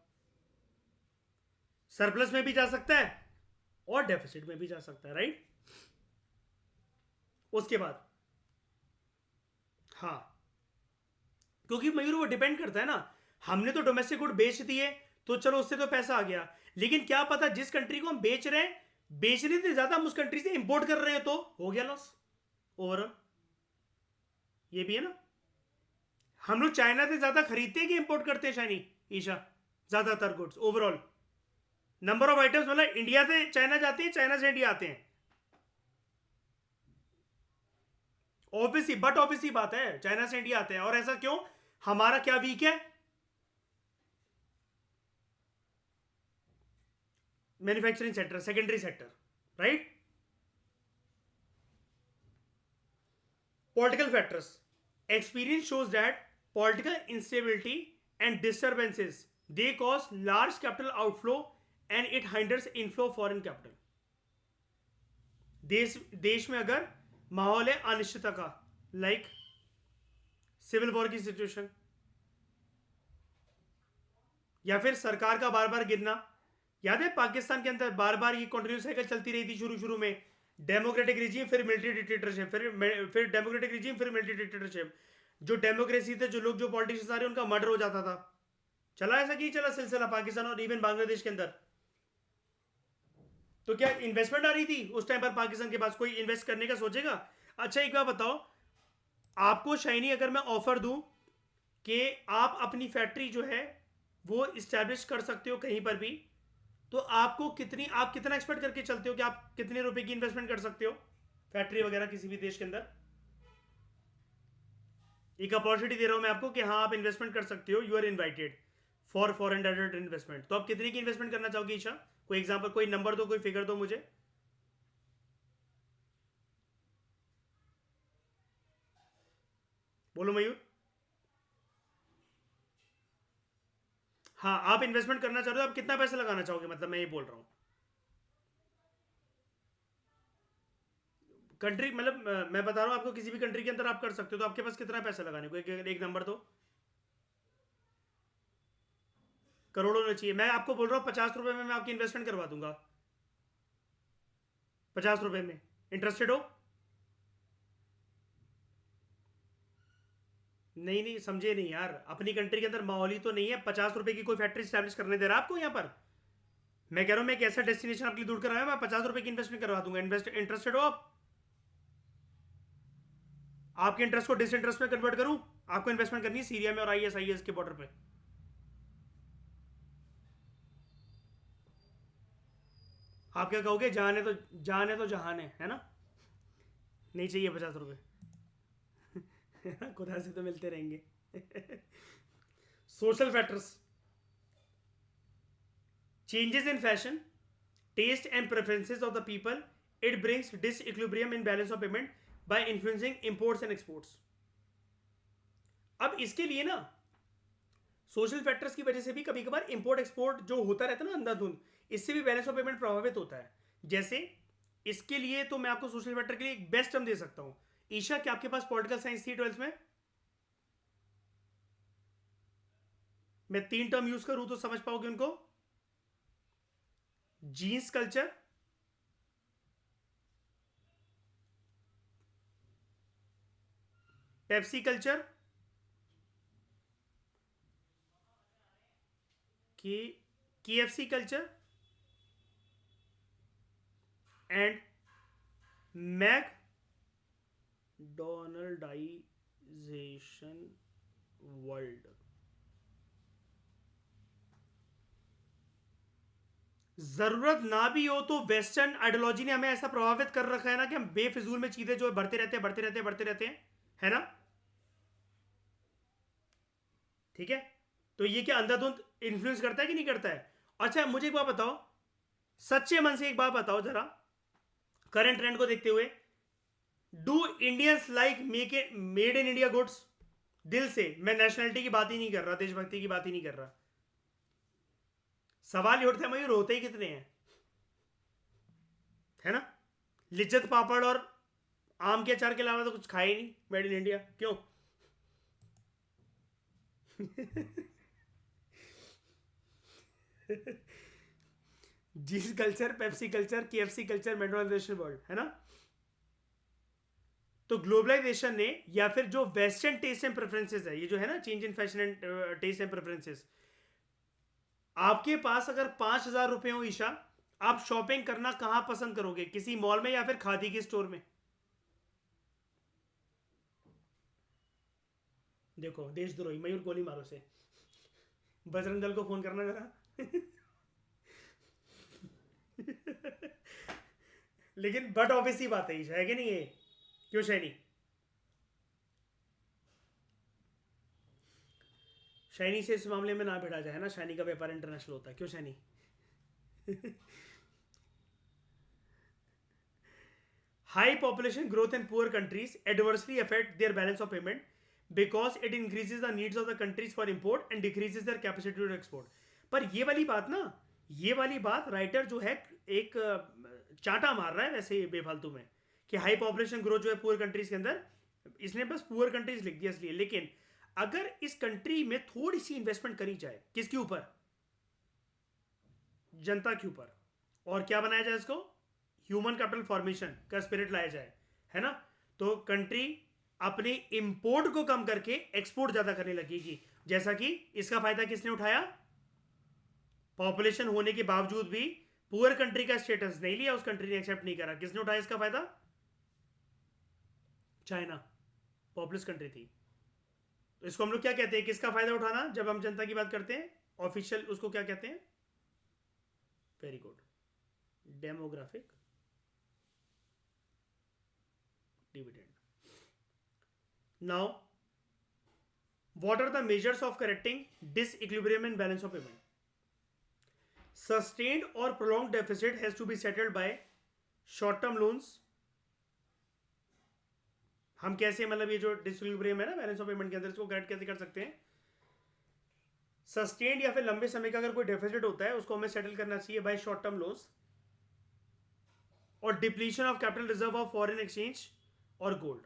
सरप्लस में भी जा सकता है और डेफिसिट में भी जा सकता है, राइट? उसके बाद हाँ, क्योंकि मयूर वो डिपेंड करता है ना, हमने तो डोमेस्टिक गुड बेच दिए तो चलो उससे तो पैसा आ गया, लेकिन क्या पता जिस कंट्री को हम बेच रहे हैं, बेचने से ज्यादा हम उस कंट्री से इंपोर्ट कर रहे हैं, तो हो गया लॉस ओवरऑल। ये भी है ना, हम लोग चाइना से ज्यादा खरीदते हैं कि इंपोर्ट करते हैं शाइनी ईशा? ज्यादातर goods overall number of items, मतलब इंडिया से चाइना जाते हैं, चाइना से इंडिया आते हैं, ऑब्वियसली बात है, चाइना से इंडिया आते हैं। और ऐसा क्यों? हमारा क्या वीक है? Manufacturing sector, secondary sector, right? Political factors. Experience shows that political instability and disturbances, they cause large capital outflow and it hinders inflow of foreign capital. देश में अगर माहौल है अनिश्चितता का, लाइक सिविल वॉर की सिचुएशन, या फिर सरकार का बार बार गिरना, याद है पाकिस्तान के अंदर बार बार ये कंटिन्यूस साइकिल चलती रही थी, शुरू में डेमोक्रेटिक रिजीम, फिर मिलिट्री डिक्टेटरशिप, फिर डेमोक्रेटिक रिजीम, फिर मिलिट्री डिक्टेटरशिप। जो डेमोक्रेसी थे, जो लोग, जो पॉलिटिशियंस आ रहे, उनका मर्डर हो जाता था। चला ऐसा कि चला सिलसिला पाकिस्तान और इवन बांग्लादेश के अंदर। तो क्या इन्वेस्टमेंट आ रही थी उस टाइम पर पाकिस्तान के पास? कोई इन्वेस्ट करने का सोचेगा? अच्छा एक बार बताओ, आपको शाइनी अगर मैं ऑफर दूं कि आप अपनी फैक्ट्री जो है वो इस्टेब्लिश कर सकते हो कहीं पर भी, तो आप कितना एक्सपेक्ट करके चलते हो कि आप कितने रुपए की इन्वेस्टमेंट कर सकते हो फैक्ट्री वगैरह किसी भी देश के अंदर? एक अपॉर्चुनिटी दे रहा हूं मैं आपको कि हाँ आप इन्वेस्टमेंट कर सकते हो, you are invited for foreign direct investment. तो आप कितने की इन्वेस्टमेंट करना चाहोगे ईशा? कोई एग्जांपल, कोई नंबर दो, कोई फिगर दो मुझे। बोलो मयूर। हाँ, आप इन्वेस्टमेंट करना चाह रहे हो, आप कितना पैसा लगाना चाहोगे, मतलब मैं ये बोल रहा हूँ। कंट्री मतलब मैं बता रहा हूँ आपको, किसी भी कंट्री के अंदर आप कर सकते हो, तो आपके पास कितना पैसा लगाने को, एक नंबर दो। करोड़ों में चाहिए? मैं आपको बोल रहा हूँ 50 रुपए में मैं आपकी इन्वेस्टमेंट करवा दूंगा। 50 रुपए में इंटरेस्टेड हो? नहीं नहीं, समझे नहीं यार, अपनी कंट्री के अंदर माहौल ही तो नहीं है। 50 रुपए की कोई फैक्ट्री स्टैब्लिश करने दे रहा है आपको यहाँ पर? मैं कह रहा हूँ मैं एक ऐसा डेस्टिनेशन आपके लिए दूर कर रहा हूँ, मैं 50 रुपए की इन्वेस्टमेंट करवा दूंगा। इंटरेस्टेड हो आप? आपके इंटरेस्ट को डिसइंटरेस्ट में कन्वर्ट करूँ? आपको इन्वेस्टमेंट करनी है सीरिया में और ISIS के बॉर्डर पे। आप क्या कहोगे? जहान है ना? नहीं चाहिए 50 रुपए? खुदा से तो मिलते रहेंगे। Social factors, changes in fashion, taste and preferences of the people. It brings disequilibrium in balance of payment by influencing imports and exports. अब इसके लिए ना सोशल फैक्टर्स की वजह से भी कभी कभार इंपोर्ट एक्सपोर्ट जो होता रहता है ना अंधाधुंध, इससे भी बैलेंस ऑफ पेमेंट प्रभावित होता है। जैसे इसके लिए तो मैं आपको सोशल फैक्टर के लिए एक बेस्ट टर्म दे सकता हूं। ईशा, क्या आपके पास पॉलिटिकल साइंस थी 12th में? मैं 3 टर्म यूज करूं तो समझ पाओगे उनको? जीन्स कल्चर, पेप्सी कल्चर, के KFC कल्चर एंड मैकडोनल्डाइजेशन वर्ल्ड। जरूरत ना भी हो तो वेस्टर्न आइडियोलॉजी ने हमें ऐसा प्रभावित कर रखा है ना कि हम बेफिजूल में चीजें जो बढ़ते रहते हैं बढ़ते रहते हैं बढ़ते रहते हैं, है ना? ठीक है, तो ये क्या अंधाधुंध इन्फ्लुएंस करता है कि नहीं करता है? अच्छा, मुझे एक बात बताओ, सच्चे मन से एक बात बताओ जरा, करंट ट्रेंड को देखते हुए, do Indians like make made in India goods? दिल से, मैं नेशनलिटी की बात ही नहीं कर रहा, देशभक्ति की बात ही नहीं कर रहा। सवाल ये उठता है मयूर, होते ही कितने हैं, है ना? लिज्जत पापड़ और आम के अचार के अलावा तो कुछ खाए ही नहीं मेड इन इंडिया, क्यों? जीस culture, Pepsi culture, KFC culture, metrolisation world, है ना? तो ग्लोबलाइजेशन ने, या फिर जो वेस्टर्न टेस्ट एंड प्रेफरेंसेस है, ये जो है ना change in fashion and taste and preferences, आपके पास अगर 5,000 रुपए हो ईशा, आप शॉपिंग करना कहां पसंद करोगे, किसी मॉल में या फिर खादी के स्टोर में? देखो देशद्रोही मयूर, गोली मारो से। बजरंग दल को फोन करना जरा। लेकिन बट ऑब्वियस ही बात है ईशा, है कि नहीं ये? क्यों शैनी? शैनी से इस मामले में ना भिड़ा जाए ना, शैनी का व्यापार इंटरनेशनल होता है, क्यों Saini? High population growth in poor countries adversely affect their balance of payment because it increases the needs of the countries for import and decreases their capacity to export. पर ये वाली बात ना, ये वाली बात राइटर जो है एक चांटा मार रहा है वैसे ही बेफालतू में, कि हाई पॉपुलेशन ग्रोथ जो है पुअर कंट्रीज के अंदर, इसने बस पुअर कंट्रीज लिख दिया इसलिए। लेकिन अगर इस कंट्री में थोड़ी सी इन्वेस्टमेंट करी जाए, किसके ऊपर? जनता के ऊपर, और क्या बनाया जाए इसको, ह्यूमन कैपिटल फॉर्मेशन का स्पिरिट लाया जाए, है ना? तो कंट्री अपने इंपोर्ट को कम करके एक्सपोर्ट ज्यादा करने लगेगी। जैसा कि इसका फायदा किसने उठाया? पॉपुलेशन होने के बावजूद भी पुअर कंट्री का स्टेटस नहीं लिया, उस कंट्री ने एक्सेप्ट नहीं करा, किसने उठाया इसका फायदा? चाइना, पॉपुलस कंट्री थी। तो इसको हम लोग क्या कहते हैं, किसका फायदा उठाना, जब हम जनता की बात करते हैं ऑफिशियल, उसको क्या कहते हैं? Very good, demographic dividend. Now What are the measures of correcting disequilibrium in balance of payment? Sustained or prolonged deficit has to be settled by short term loans. हम कैसे मतलब ये जो डिसइक्विलिब्रियम है ना बैलेंस ऑफ पेमेंट के अंदर, इसको करेक्ट कैसे कर सकते हैं? सस्टेन्ड या फिर लंबे समय का अगर कोई डेफिसिट होता है उसको हमें सेटल करना चाहिए बाय शॉर्ट टर्म लोन्स, और depletion of capital reserve of foreign exchange और गोल्ड.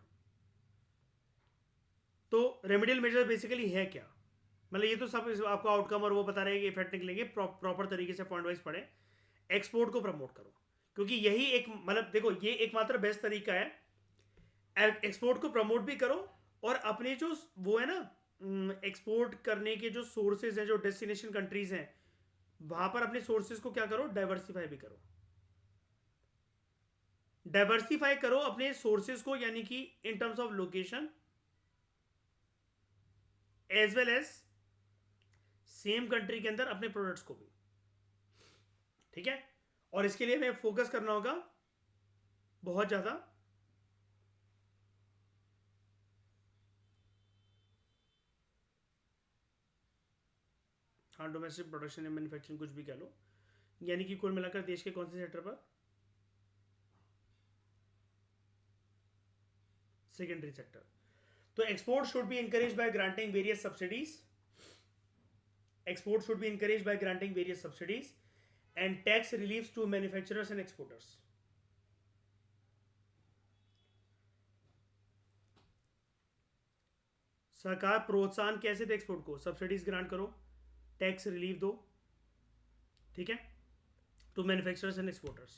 तो रेमेडियल मेजर बेसिकली है क्या? मतलब ये तो सब आपको आउटकम और वो बता रहे हैं कि इफेक्ट निकलेंगे, प्रॉपर तरीके से पॉइंट वाइज पढ़े. एक्सपोर्ट को प्रमोट करो, क्योंकि यही एक मतलब देखो ये एकमात्र बेस्ट तरीका है. एक्सपोर्ट को प्रमोट भी करो और अपने जो वो है ना एक्सपोर्ट करने के जो सोर्सेज हैं, जो डेस्टिनेशन कंट्रीज हैं, वहां पर अपने सोर्सेज को क्या करो, डाइवर्सिफाई भी करो. डाइवर्सिफाई करो अपने सोर्सेज को, यानी कि in terms of location as well as same country के अंदर अपने प्रोडक्ट्स को भी. ठीक है, और इसके लिए हमें फोकस करना होगा बहुत ज्यादा हाँ डोमेस्टिक प्रोडक्शन या मैन्युफैक्चरिंग कुछ भी कह लो, यानी कि कुल मिलाकर देश के कौन से सेक्टर पर? Secondary sector. तो export should be encouraged by granting various subsidies. Export should be encouraged by granting various subsidies and tax reliefs to manufacturers and exporters. सरकार प्रोत्साहन कैसे दे एक्सपोर्ट को? सब्सिडीज ग्रांट करो, टैक्स रिलीफ दो, ठीक है, टू मैन्युफैक्चरर्स एंड एक्सपोर्टर्स.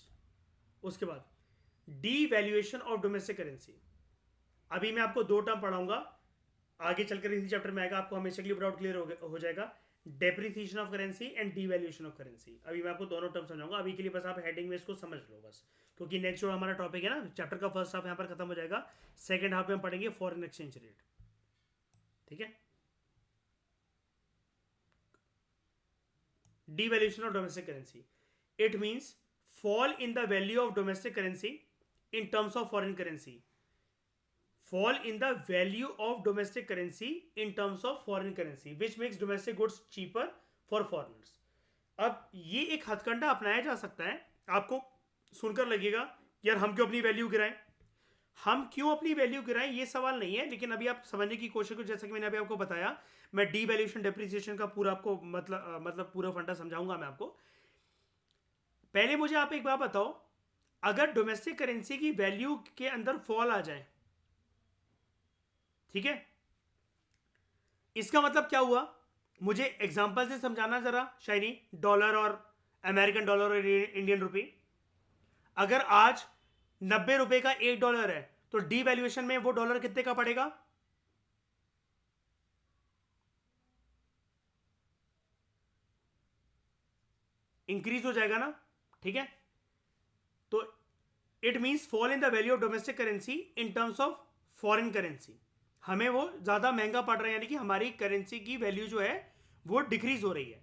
उसके बाद D valuation of domestic currency. अभी मैं आपको दो टर्म पढ़ाऊंगा, आगे चलकर इसी चैप्टर में आएगा, आपको हमेशा के लिए डाउट क्लियर हो जाएगा. Depreciation of currency and devaluation of currency. अभी मैं आपको दोनों टर्म समझाऊंगा. अभी के लिए बस आप हेडिंग में इसको समझ लो बस, क्योंकि नेक्स्ट जो हमारा टॉपिक है ना, चैप्टर का फर्स्ट हाफ यहाँ पर खत्म हो जाएगा. सेकंड हाफ में हम पढ़ेंगे फॉरेन एक्सचेंज रेट. ठीक है, devaluation of domestic currency, it means fall in the value of domestic currency in terms of foreign currency. Fall in the value of domestic currency in terms of foreign currency, which makes domestic goods cheaper for foreigners. अब ये एक हथकंडा अपनाया जा सकता है. आपको सुनकर लगेगा यार हम क्यों अपनी वैल्यू गिराएं, हम क्यों अपनी वैल्यू गिराएं, ये सवाल नहीं है, लेकिन अभी आप समझने की कोशिश करो. जैसा कि मैंने अभी आपको बताया, मैं डीवैल्यूएशन डेप्रिसिएशन का पूरा आपको मतलब पूरा फंडा समझाऊंगा मैं आपको. पहले मुझे आप एक बात बताओ, अगर डोमेस्टिक करेंसी की वैल्यू के अंदर फॉल आ जाए, ठीक है, इसका मतलब क्या हुआ? मुझे एग्जांपल से समझाना जरा शाइनी. डॉलर और अमेरिकन डॉलर और इंडियन रुपी, अगर आज 90 रुपए का $1 है, तो डीवैल्यूएशन में वो डॉलर कितने का पड़ेगा? इंक्रीज हो जाएगा ना. ठीक है, तो it means fall in the value of domestic currency in terms of foreign currency. हमें वो ज्यादा महंगा पड़ रहा है, यानी कि हमारी करेंसी की वैल्यू जो है वो डिक्रीज हो रही है,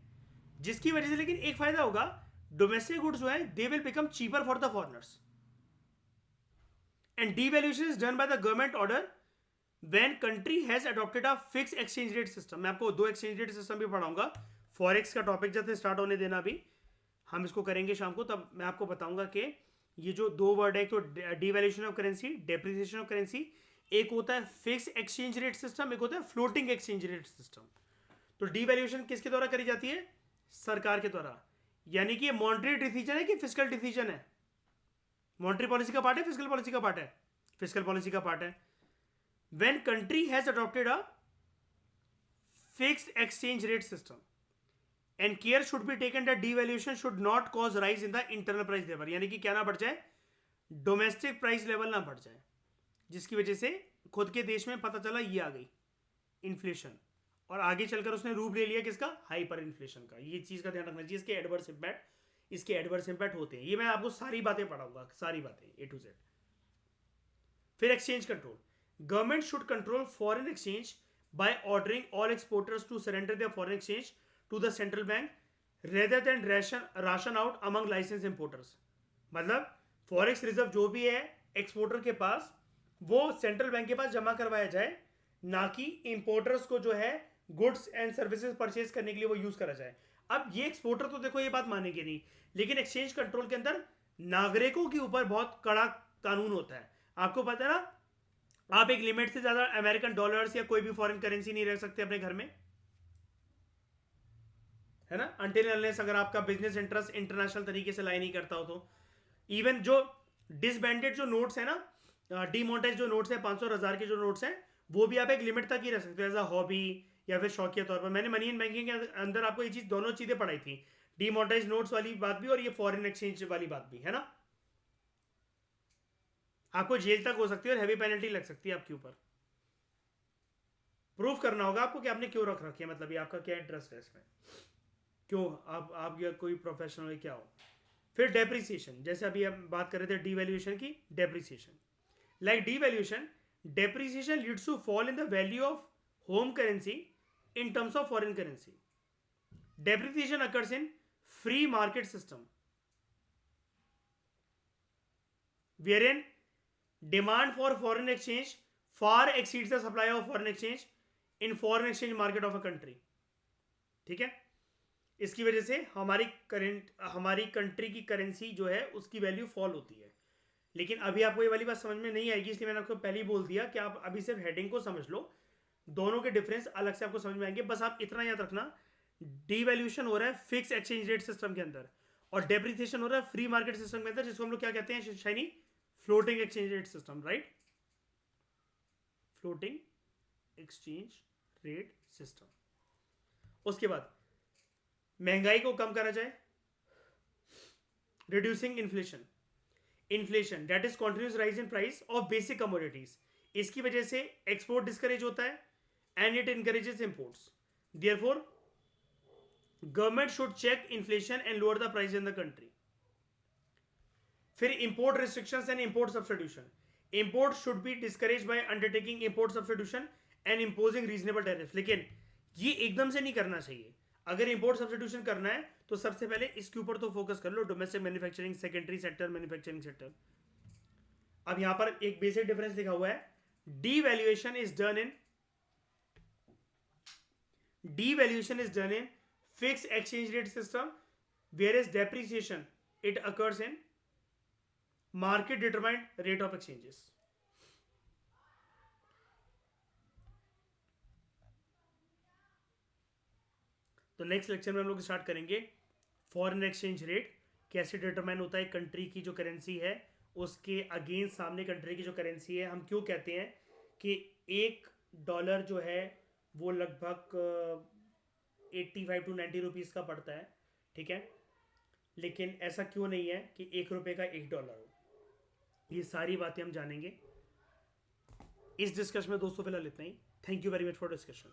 जिसकी वजह से लेकिन एक फायदा होगा, डोमेस्टिक गुड्स जो है they will become cheaper for the foreigners. And devaluation is done by the government order when country has adopted a fixed exchange rate system. मैं आपको दो एक्सचेंज रेट सिस्टम भी पढ़ाऊंगा. फॉरेक्स का टॉपिक जब से स्टार्ट होने देना, अभी हम इसको करेंगे शाम को, तब मैं आपको बताऊंगा कि ये जो दो वर्ड है, तो devaluation of currency, depreciation of currency, एक होता है फिक्स एक्सचेंज रेट सिस्टम, एक होता है फ्लोटिंग एक्सचेंज रेट सिस्टम. तो डिवैल्यूएशन किसके द्वारा करी जाती है? सरकार के द्वारा. यानी कि ये मॉनेटरी डिसीजन है कि फिजिकल डिसीजन है? मॉनेटरी पॉलिसी का पार्ट है, फिजिकल पॉलिसी का पार्ट है? फिजिकल पॉलिसी का पार्ट है. When country has adopted a fixed exchange rate system and care should be taken that devaluation should not cause rise in the internal price level. यानी कि क्या ना बढ़ जाए, डोमेस्टिक प्राइस लेवल ना बढ़ जाए, जिसकी वजह से खुद के देश में पता चला ये आ गई इन्फ्लेशन, और आगे चलकर उसने रूप ले लिया किसका? हाइपर इन्फ्लेशन का. ये चीज का ध्यान रखना चाहिए. इसके एडवर्स इंपैक्ट होते हैं. ये मैं आपको सारी बातें पढ़ाऊंगा, सारी बातें A to Z. फिर exchange control. Government should control foreign exchange by ordering all exporters to surrender their foreign exchange to the central bank rather than ration out among licence importers. मतलब फॉरेक्स रिजर्व जो भी है exporter के पास, वो central bank के पास जमा करवाया जाए, ना कि इंपोर्टर्स को जो है गुड्स एंड सर्विसेज परचेज करने के लिए वो यूज करा जाए। अब ये एक्सपोर्टर तो देखो ये बात मानेंगे नहीं, लेकिन एक्सचेंज कंट्रोल के अंदर नागरिकों के ऊपर बहुत कड़ा कानून होता है। आपको पता है ना, आप एक लिमिट से ज्यादा अमेरिकन डॉलर्स या कोई भी फॉरेन करेंसी नहीं रख सकते अपने घर में, है ना, अनटिल अनलेस अगर आपका बिजनेस इंटरेस्ट इंटरनेशनल तरीके से लाई नहीं करता हो तो। इवन जो डिसबैंडेड जो नोट्स है ना, डीमोनेटाइज जो नोट्स है 500 और 1000 के जो नोट्स हैं, वो भी आप एक लिमिट तक ही रख सकते हो एज अ हॉबी या फिर शौकिया तौर पर। मैंने मनी इन बैंकिंग के अंदर आपको ये चीज दोनों चीजें पढ़ाई थी, डीमोनेटाइज नोट्स वाली बात भी और ये फॉरेन एक्सचेंज वाली बात भी, है ना। आपको जेल तक हो सकती है और हैवी पेनल्टी लग सकती है आपके ऊपर। प्रूफ करना होगा आपको कि आपने क्यों रख रखी है, मतलब ये आपका क्या इंटरेस्ट है इसमें, क्यों आप या कोई प्रोफेशनल क्या हो। फिर डेप्रिसिएशन, जैसे अभी हम बात कर रहे थे डीवैल्यूएशन की, depreciation like devaluation, depreciation leads to fall in the value of home currency in terms of foreign currency. Depreciation occurs in free market system wherein demand for foreign exchange far exceeds the supply of foreign exchange in foreign exchange market of a country. ठीक है, इसकी वजह से हमारी country की currency जो है उसकी वैल्यू फॉल होती है। लेकिन अभी आपको ये वाली बात समझ में नहीं आएगी, इसलिए मैंने आपको पहले ही बोल दिया कि आप अभी सिर्फ हेडिंग को समझ लो, दोनों के डिफरेंस अलग से आपको समझ में आएंगे। बस आप इतना याद रखना, डीवैल्यूएशन हो रहा है फिक्स एक्सचेंज रेट सिस्टम के अंदर और डेप्रिसिएशन हो रहा है फ्री मार्केट सिस्टम के अंदर, जिसको हम लोग क्या कहते हैं शाइनी, floating exchange rate system, right, floating exchange rate system. उसके बाद महंगाई को कम करा जाए, reducing inflation, inflation that is continuous rise in price of basic commodities, इसकी वजह से एक्सपोर्ट डिस्करेज होता है and it encourages imports. Therefore government should check inflation and lower the price in the country. फिर import restrictions and import substitution, import should be discourage by undertaking import substitution and imposing reasonable tariff. लेकिन ये एकदम से नहीं करना चाहिए। अगर import substitution करना है तो सबसे पहले इसके ऊपर तो फोकस कर लो, domestic manufacturing, secondary sector manufacturing sector. अब यहां पर एक बेसिक डिफरेंस लिखा हुआ है, devaluation is done in fixed exchange rate system, whereas depreciation it occurs in market determined rate of exchanges. तो नेक्स्ट लेक्चर में हम लोग स्टार्ट करेंगे फॉरेन एक्सचेंज रेट कैसे डिटरमाइन होता है, कंट्री की जो करेंसी है उसके अगेंस्ट सामने कंट्री की जो करेंसी है। हम क्यों कहते हैं कि $1 जो है वो लगभग 85 to 90 रुपीज़ का पड़ता है, ठीक है, लेकिन ऐसा क्यों नहीं है कि $1 का $1 हो। ये सारी बातें हम जानेंगे इस डिस्कशन में। दोस्तों फिलहाल इतना ही, thank you very much for discussion.